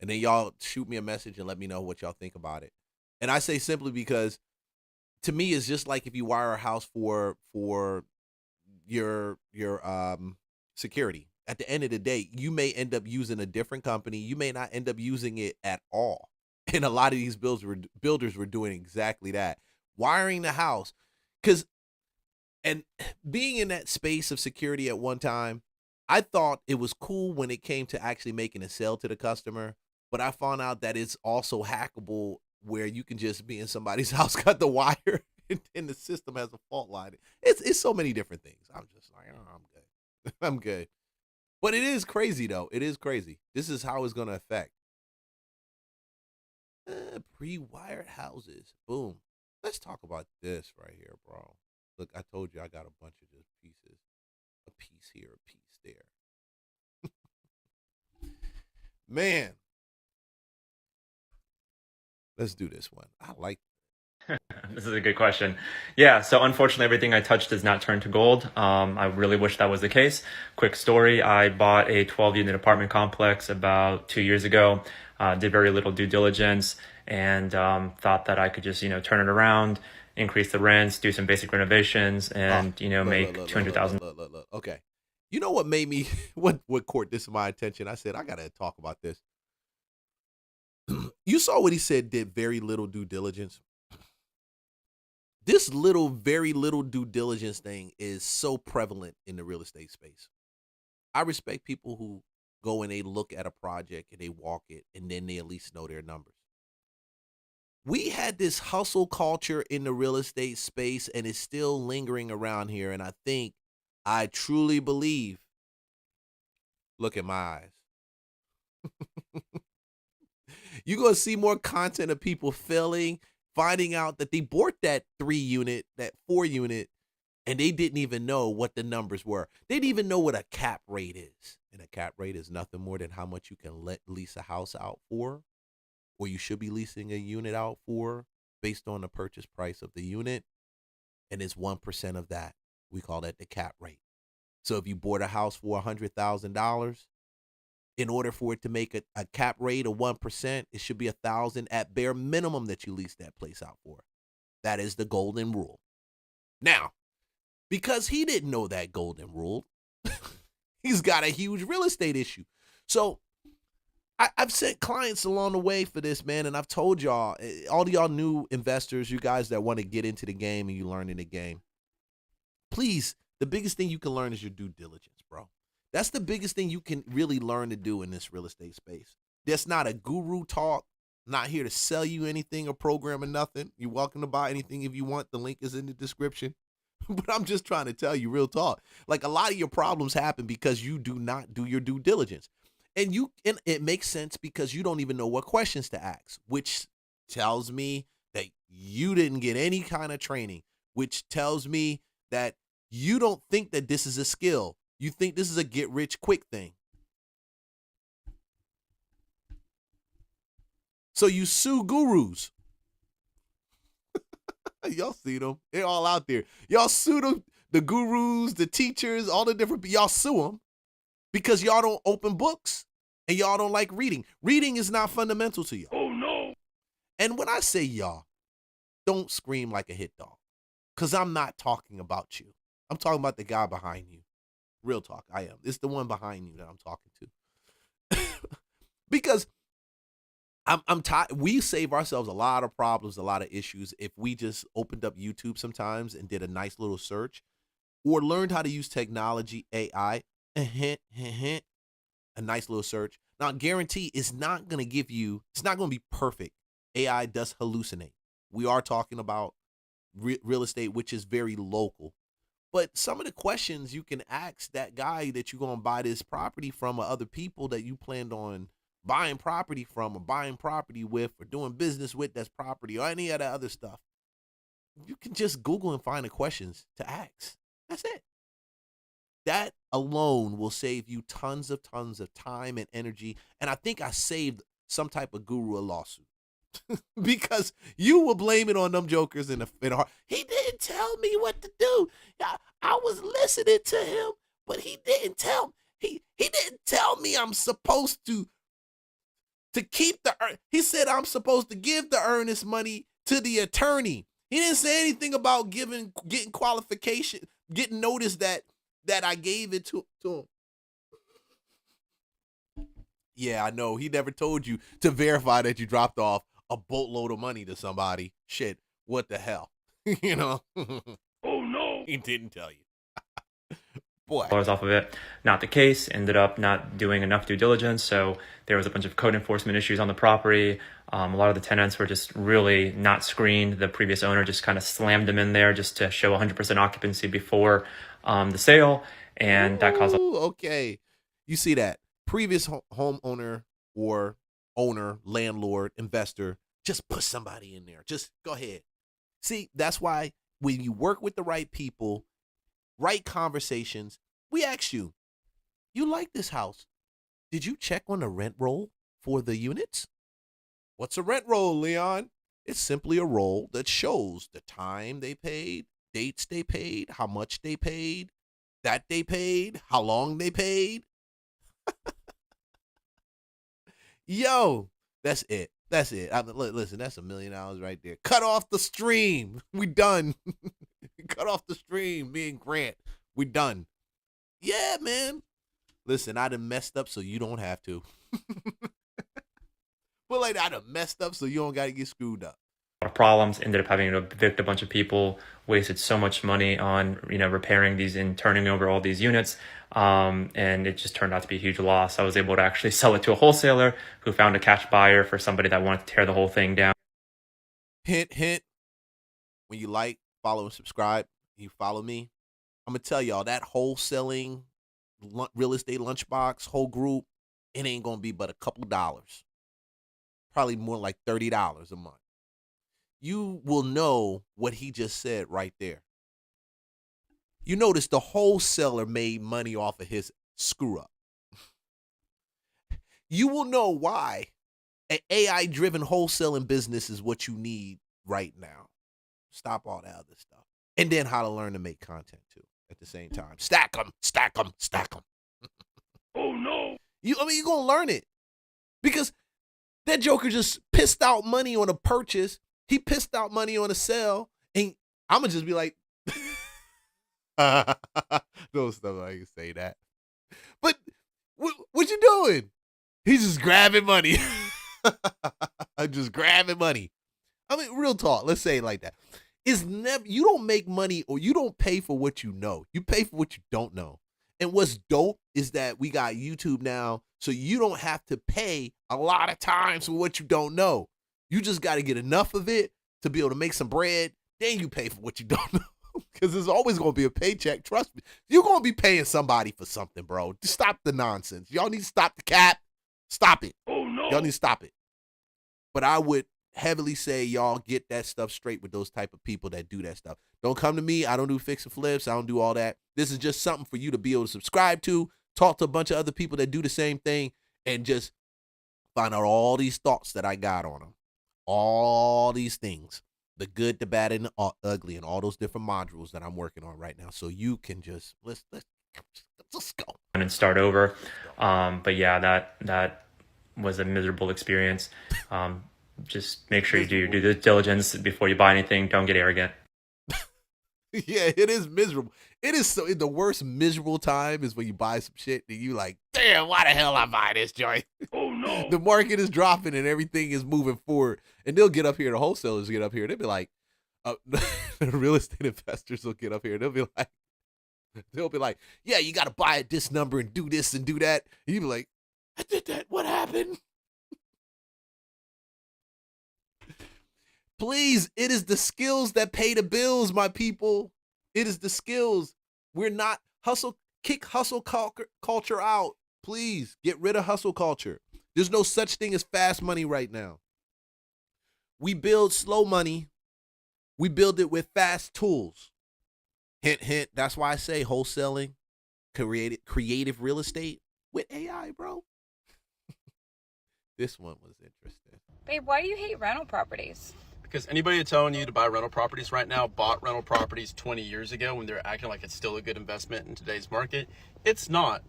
And then y'all shoot me a message and let me know what y'all think about it. And I say simply because, to me, it's just like if you wire a house for your security. At the end of the day, you may end up using a different company. You may not end up using it at all. And a lot of these builders were doing exactly that, wiring the house. And being in that space of security at one time, I thought it was cool when it came to actually making a sale to the customer, but I found out that it's also hackable, where you can just be in somebody's house, cut the wire, and the system has a fault line. It's so many different things. I'm just like, oh, I'm good. I'm good. But it is crazy, though. It is crazy. This is how it's going to affect. Pre-wired houses. Boom. Let's talk about this right here, bro. Look, I told you I got a bunch of just pieces. A piece here, a piece there. Man. Let's do this one. I like This is a good question. Yeah, so unfortunately, everything I touched does not turn to gold. I really wish that was the case. Quick story, I bought a 12-unit apartment complex about 2 years ago, did very little due diligence, and thought that I could just, turn it around, increase the rents, do some basic renovations, and, make $200,000. Look. Okay. You know what made me, what caught this to my attention? I said, I got to talk about this. You saw what he said, did very little due diligence. This very little due diligence thing is so prevalent in the real estate space. I respect people who go and they look at a project and they walk it, and then they at least know their numbers. We had this hustle culture in the real estate space, and it's still lingering around here. And I truly believe Look at my eyes. You're going to see more content of people failing, finding out that they bought that 3-unit, that 4-unit, and they didn't even know what the numbers were. They didn't even know what a cap rate is. And a cap rate is nothing more than how much you can lease a house out for, or you should be leasing a unit out for based on the purchase price of the unit. And it's 1% of that. We call that the cap rate. So if you bought a house for $100,000, in order for it to make a cap rate of 1%, it should be $1,000 at bare minimum that you lease that place out for. That is the golden rule. Now, because he didn't know that golden rule, he's got a huge real estate issue. So I've sent clients along the way for this, man, and I've told y'all, all y'all new investors, you guys that want to get into the game and you learn in the game, please, the biggest thing you can learn is your due diligence, bro. That's the biggest thing you can really learn to do in this real estate space. That's not a guru talk. I'm not here to sell you anything or program or nothing. You're welcome to buy anything if you want. The link is in the description. But I'm just trying to tell you real talk. Like, a lot of your problems happen because you do not do your due diligence. And it makes sense because you don't even know what questions to ask, which tells me that you didn't get any kind of training, which tells me that you don't think that this is a skill. You think this is a get rich quick thing. So you sue gurus. Y'all see them. They're all out there. Y'all sue the gurus, the teachers, all the different, y'all sue them because y'all don't open books and y'all don't like reading. Reading is not fundamental to y'all. Oh, no. And when I say y'all, don't scream like a hit dog, because I'm not talking about you. I'm talking about the guy behind you. Real talk, I am. It's the one behind you that I'm talking to. Because I'm tired. We save ourselves a lot of problems, a lot of issues if we just opened up YouTube sometimes and did a nice little search or learned how to use technology, AI, a nice little search. Now, I guarantee it's not going to give you, it's not going to be perfect. AI does hallucinate. We are talking about real estate, which is very local. But some of the questions you can ask that guy that you're going to buy this property from, or other people that you planned on buying property from or buying property with or doing business with, that's property or any of that other stuff, you can just Google and find the questions to ask. That's it. That alone will save you tons of time and energy. And I think I saved some type of guru a lawsuit. Because you will blame it on them jokers in the heart. He didn't tell me what to do. I was listening to him, but he didn't tell me. He didn't tell me I'm supposed to keep he said I'm supposed to give the earnest money to the attorney. He didn't say anything about getting qualification, getting notice that I gave it to him. Yeah, I know. He never told you to verify that you dropped off a boatload of money to somebody. Shit, what the hell? You know? Oh, no. He didn't tell you. Boy. Dollars off of it. Not the case. Ended up not doing enough due diligence. So there was a bunch of code enforcement issues on the property. A lot of the tenants were just really not screened. The previous owner just kind of slammed them in there just to show 100% occupancy before the sale. And that caused okay. You see that. Previous homeowner or owner, landlord, investor, just put somebody in there. Just go ahead. See, that's why when you work with the right people, right conversations, we ask you, you like this house? Did you check on the rent roll for the units? What's a rent roll, Leon? It's simply a roll that shows the time they paid, dates they paid, how much they paid, that they paid, how long they paid. Yo, that's it. That's it. Listen, that's $1 million right there. Cut off the stream. We done. Cut off the stream. Me and Grant, we done. Yeah, man. Listen, I done messed up so you don't have to. But like, I done messed up so you don't got to get screwed up. Problems, ended up having to evict a bunch of people, wasted so much money on repairing these and turning over all these units, and it just turned out to be a huge loss. I was able to actually sell it to a wholesaler who found a cash buyer for somebody that wanted to tear the whole thing down. Hint, when you like, follow, and subscribe, you follow me, I'm gonna tell y'all that wholesaling real estate lunchbox, whole group, it ain't gonna be but a couple dollars. Probably more like $30 a month. You will know what he just said right there. You notice the wholesaler made money off of his screw up. You will know why an AI-driven wholesaling business is what you need right now. Stop all that other stuff. And then how to learn to make content too at the same time. Stack them, stack them, stack them. Oh no. You're going to learn it. Because that joker just pissed out money on a purchase. He pissed out money on a sale. And I'm going to just be like, no stuff I can say that. But what you doing? He's just grabbing money. Just grabbing money. I mean, real talk. Let's say it like that. You don't make money or you don't pay for what you know. You pay for what you don't know. And what's dope is that we got YouTube now, so you don't have to pay a lot of times for what you don't know. You just got to get enough of it to be able to make some bread. Then you pay for what you don't know. Because there's always going to be a paycheck. Trust me. You're going to be paying somebody for something, bro. Just stop the nonsense. Y'all need to stop the cap. Stop it. Oh no. Y'all need to stop it. But I would heavily say y'all get that stuff straight with those type of people that do that stuff. Don't come to me. I don't do fix and flips. I don't do all that. This is just something for you to be able to subscribe to, talk to a bunch of other people that do the same thing, and just find out all these thoughts that I got on them. All these things. The good, the bad, and the ugly, and all those different modules that I'm working on right now. So you can just, let's go. And start over. But yeah, that was a miserable experience. Just make sure you do your due diligence before you buy anything. Don't get arrogant. Yeah, it is miserable. It is so the worst miserable time is when you buy some shit and you like, damn, why the hell I buy this joint? Oh no. The market is dropping and everything is moving forward. And they'll get up here, the wholesalers get up here, they'll be like, the real estate investors will get up here, they'll be like, yeah, you gotta buy at this number and do this and do that. And you be like, I did that, what happened? Please, it is the skills that pay the bills, my people. It is the skills. We're not kick hustle culture out. Please get rid of hustle culture. There's no such thing as fast money right now. We build slow money. We build it with fast tools. Hint, hint. That's why I say wholesaling, creative real estate with AI, bro. This one was interesting. Babe, why do you hate rental properties? Because anybody telling you to buy rental properties right now bought rental properties 20 years ago when they're acting like it's still a good investment in today's market. It's not.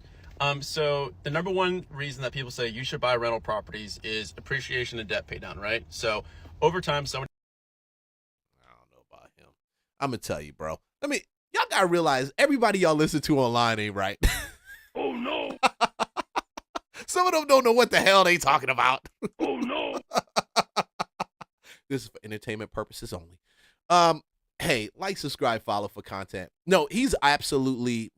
So the number one reason that people say you should buy rental properties is appreciation and debt pay down, right? So over time, I don't know about him. I'm going to tell you, bro. I mean, y'all got to realize everybody y'all listen to online ain't right. Oh no. Some of them don't know what the hell they talking about. Oh no. This is for entertainment purposes only. Hey, like, subscribe, follow for content. No, he's absolutely,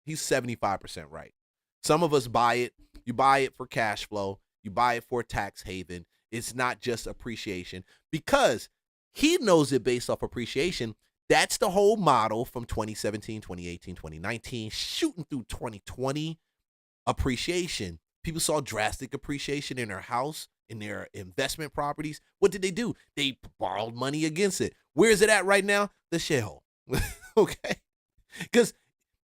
he's 75% right. Some of us buy it. You buy it for cash flow. You buy it for a tax haven. It's not just appreciation because he knows it based off appreciation. That's the whole model from 2017, 2018, 2019, shooting through 2020. Appreciation. People saw drastic appreciation in their house, in their investment properties. What did they do? They borrowed money against it. Where is it at right now? The shithole. Okay? Because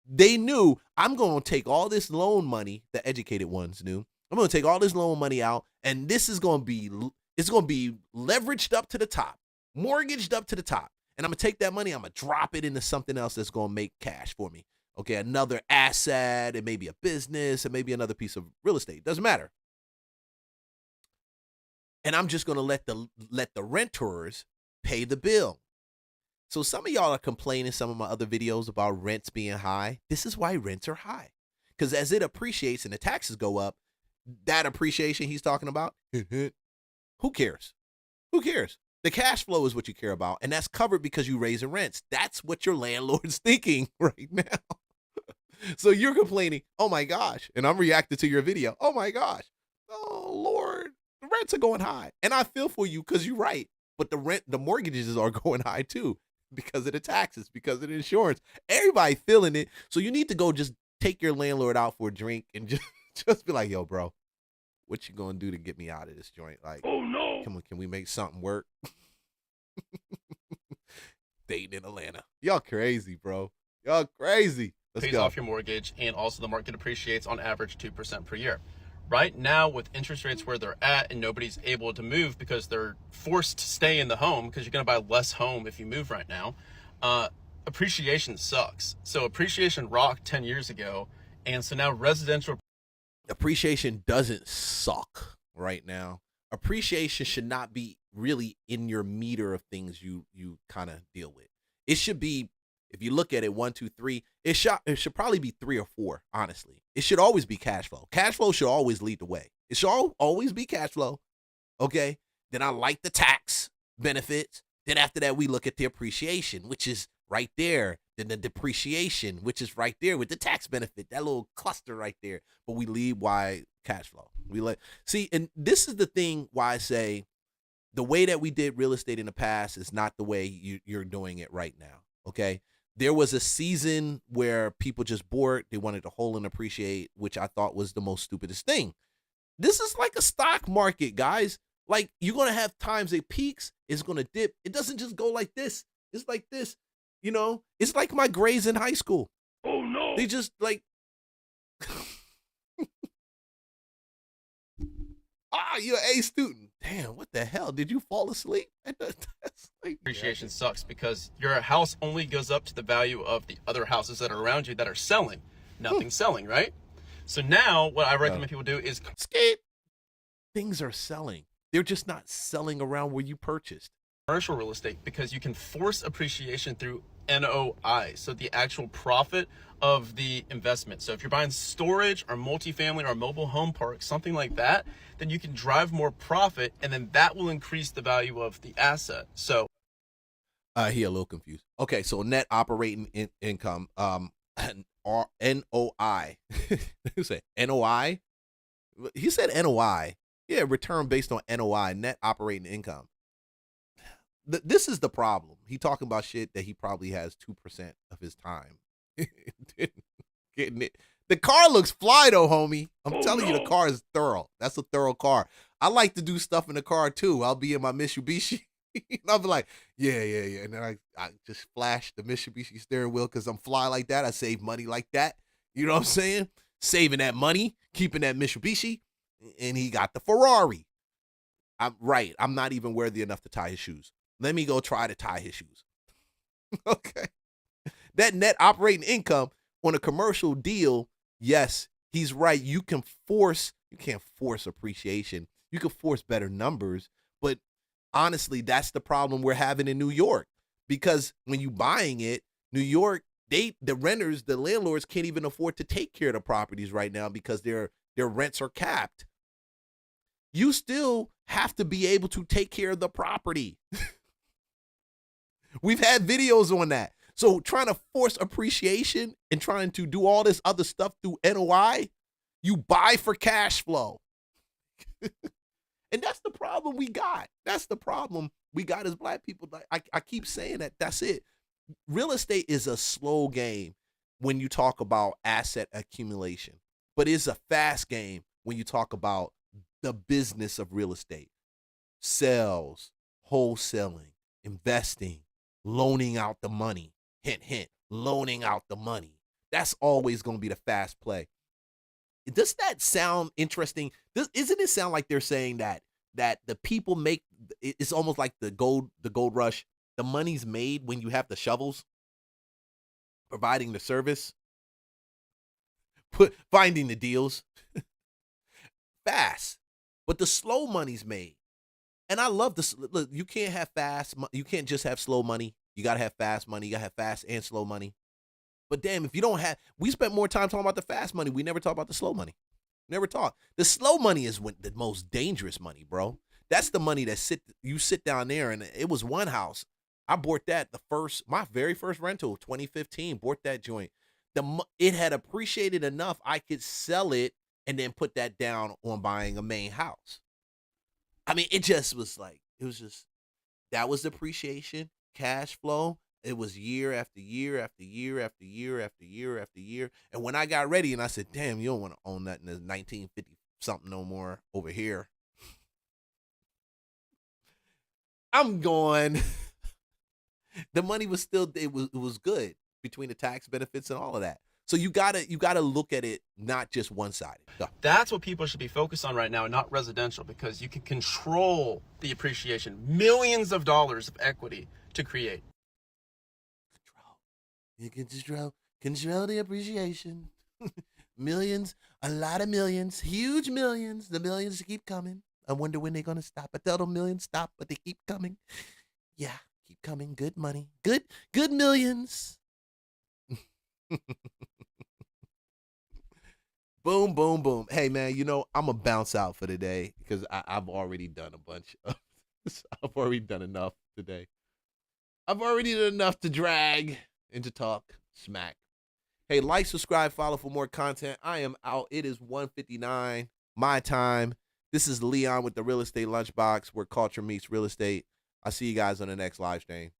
they knew, I'm going to take all this loan money, the educated ones knew, I'm going to take all this loan money out, and this is going to be, it's going to be leveraged up to the top, mortgaged up to the top. And I'm going to take that money, I'm going to drop it into something else that's going to make cash for me. Okay, another asset, it may be a business, it may be another piece of real estate. Doesn't matter. And I'm just going to let the renters pay the bill. So some of y'all are complaining some of my other videos about rents being high. This is why rents are high. Because as it appreciates and the taxes go up, that appreciation he's talking about, who cares? Who cares? The cash flow is what you care about, and that's covered because you raise the rents. That's what your landlord's thinking right now. So you're complaining, oh my gosh, and I'm reacting to your video. Oh my gosh, oh Lord, the rents are going high. And I feel for you because you're right. But the mortgages are going high too because of the taxes, because of the insurance. Everybody feeling it. So you need to go just take your landlord out for a drink and just be like, yo, bro, what you gonna do to get me out of this joint? Like, Oh no. come on, can we make something work? Dating in Atlanta. Y'all crazy, bro. Y'all crazy. Let's pays go. off your mortgage, and also the market appreciates on average 2% per year. Right now, with interest rates where they're at and nobody's able to move because they're forced to stay in the home because you're going to buy less home if you move right now, appreciation sucks. So appreciation rocked 10 years ago, and so now residential Appreciation doesn't suck right now. Appreciation should not be really in your meter of things you kind of deal with. It should be, if you look at it, 1, 2, 3. It should probably be 3 or 4. Honestly, it should always be cash flow. Cash flow should always lead the way. It should always be cash flow. Okay. Then I like the tax benefits. Then after that, we look at the appreciation, which is right there. Then the depreciation, which is right there with the tax benefit, that little cluster right there. But we leave why cash flow. See, and this is the thing why I say the way that we did real estate in the past is not the way you're doing it right now. Okay. There was a season where people just bored. They wanted to hold and appreciate, which I thought was the most stupidest thing. This is like a stock market, guys. Like, you're going to have times it peaks, it's going to dip. It doesn't just go like this. It's like this. You know, it's like my grades in high school. Oh no. They just like, you're an A student. Damn, what the hell? Did you fall asleep? appreciation sucks because your house only goes up to the value of the other houses that are around you that are selling. Nothing's selling, right? So now what I recommend people do is things are selling. They're just not selling around where you purchased. Commercial real estate, because you can force appreciation through NOI, so the actual profit of the investment. So if you're buying storage or multifamily or mobile home park, something like that, then you can drive more profit, and then that will increase the value of the asset. So he a little confused. Okay, so net operating income, NOI. Who said NOI? He said NOI. Yeah, return based on NOI, net operating income. This is the problem. He talking about shit that he probably has 2% of his time getting it. The car looks fly though, homie. I'm telling you, the car is thorough. That's a thorough car. I like to do stuff in the car too. I'll be in my Mitsubishi. And I'll be like, yeah. And then I just flash the Mitsubishi steering wheel because I'm fly like that. I save money like that. You know what I'm saying? Saving that money, keeping that Mitsubishi. And he got the Ferrari. I'm not even worthy enough to tie his shoes. Let me go try to tie his shoes. Okay. That net operating income on a commercial deal, yes, he's right. You can't force appreciation. You can force better numbers. But honestly, that's the problem we're having in New York. Because when you buying it, New York, the renters, the landlords can't even afford to take care of the properties right now because their rents are capped. You still have to be able to take care of the property. We've had videos on that. So trying to force appreciation and trying to do all this other stuff through NOI, you buy for cash flow. And that's the problem we got. That's the problem we got as black people. I keep saying that. That's it. Real estate is a slow game when you talk about asset accumulation, but it's a fast game when you talk about the business of real estate. Sales, wholesaling, investing, loaning out the money. Hint, hint, loaning out the money. That's always going to be the fast play. Does that sound interesting? Isn't it sound like they're saying that the people make, it's almost like the gold rush. The money's made when you have the shovels, providing the service, finding the deals. Fast, but the slow money's made. And I love this. Look, you can't have fast. You can't just have slow money. You got to have fast money. You got to have fast and slow money. But damn, if you don't have, we spent more time talking about the fast money. We never talk about the slow money. Never talk. The slow money is the most dangerous money, bro. That's the money that you sit down there, and it was one house. I bought that my very first rental, 2015. Bought that joint. It had appreciated enough I could sell it and then put that down on buying a main house. I mean, it just was like, that was depreciation, cash flow, it was year after year after year after year after year after year. And when I got ready and I said, damn, you don't want to own nothing that's 1950 something no more over here. I'm going. The money was still, it was good between the tax benefits and all of that. So you gotta look at it not just one-sided. Go. That's what people should be focused on right now, not residential, because you can control the appreciation. Millions of dollars of equity to create. You can control the appreciation. Millions, a lot of millions, huge millions. The millions keep coming. I wonder when they're gonna stop. I tell them millions stop, but they keep coming. Yeah, keep coming. Good money. Good millions. Boom, boom, boom. Hey, man, you know, I'm going to bounce out for today because I've already done a bunch of I've already done enough today. I've already done enough to drag and to talk smack. Hey, like, subscribe, follow for more content. I am out. It is 1:59 my time. This is Leon with the Real Estate Lunchbox, where culture meets real estate. I'll see you guys on the next live stream.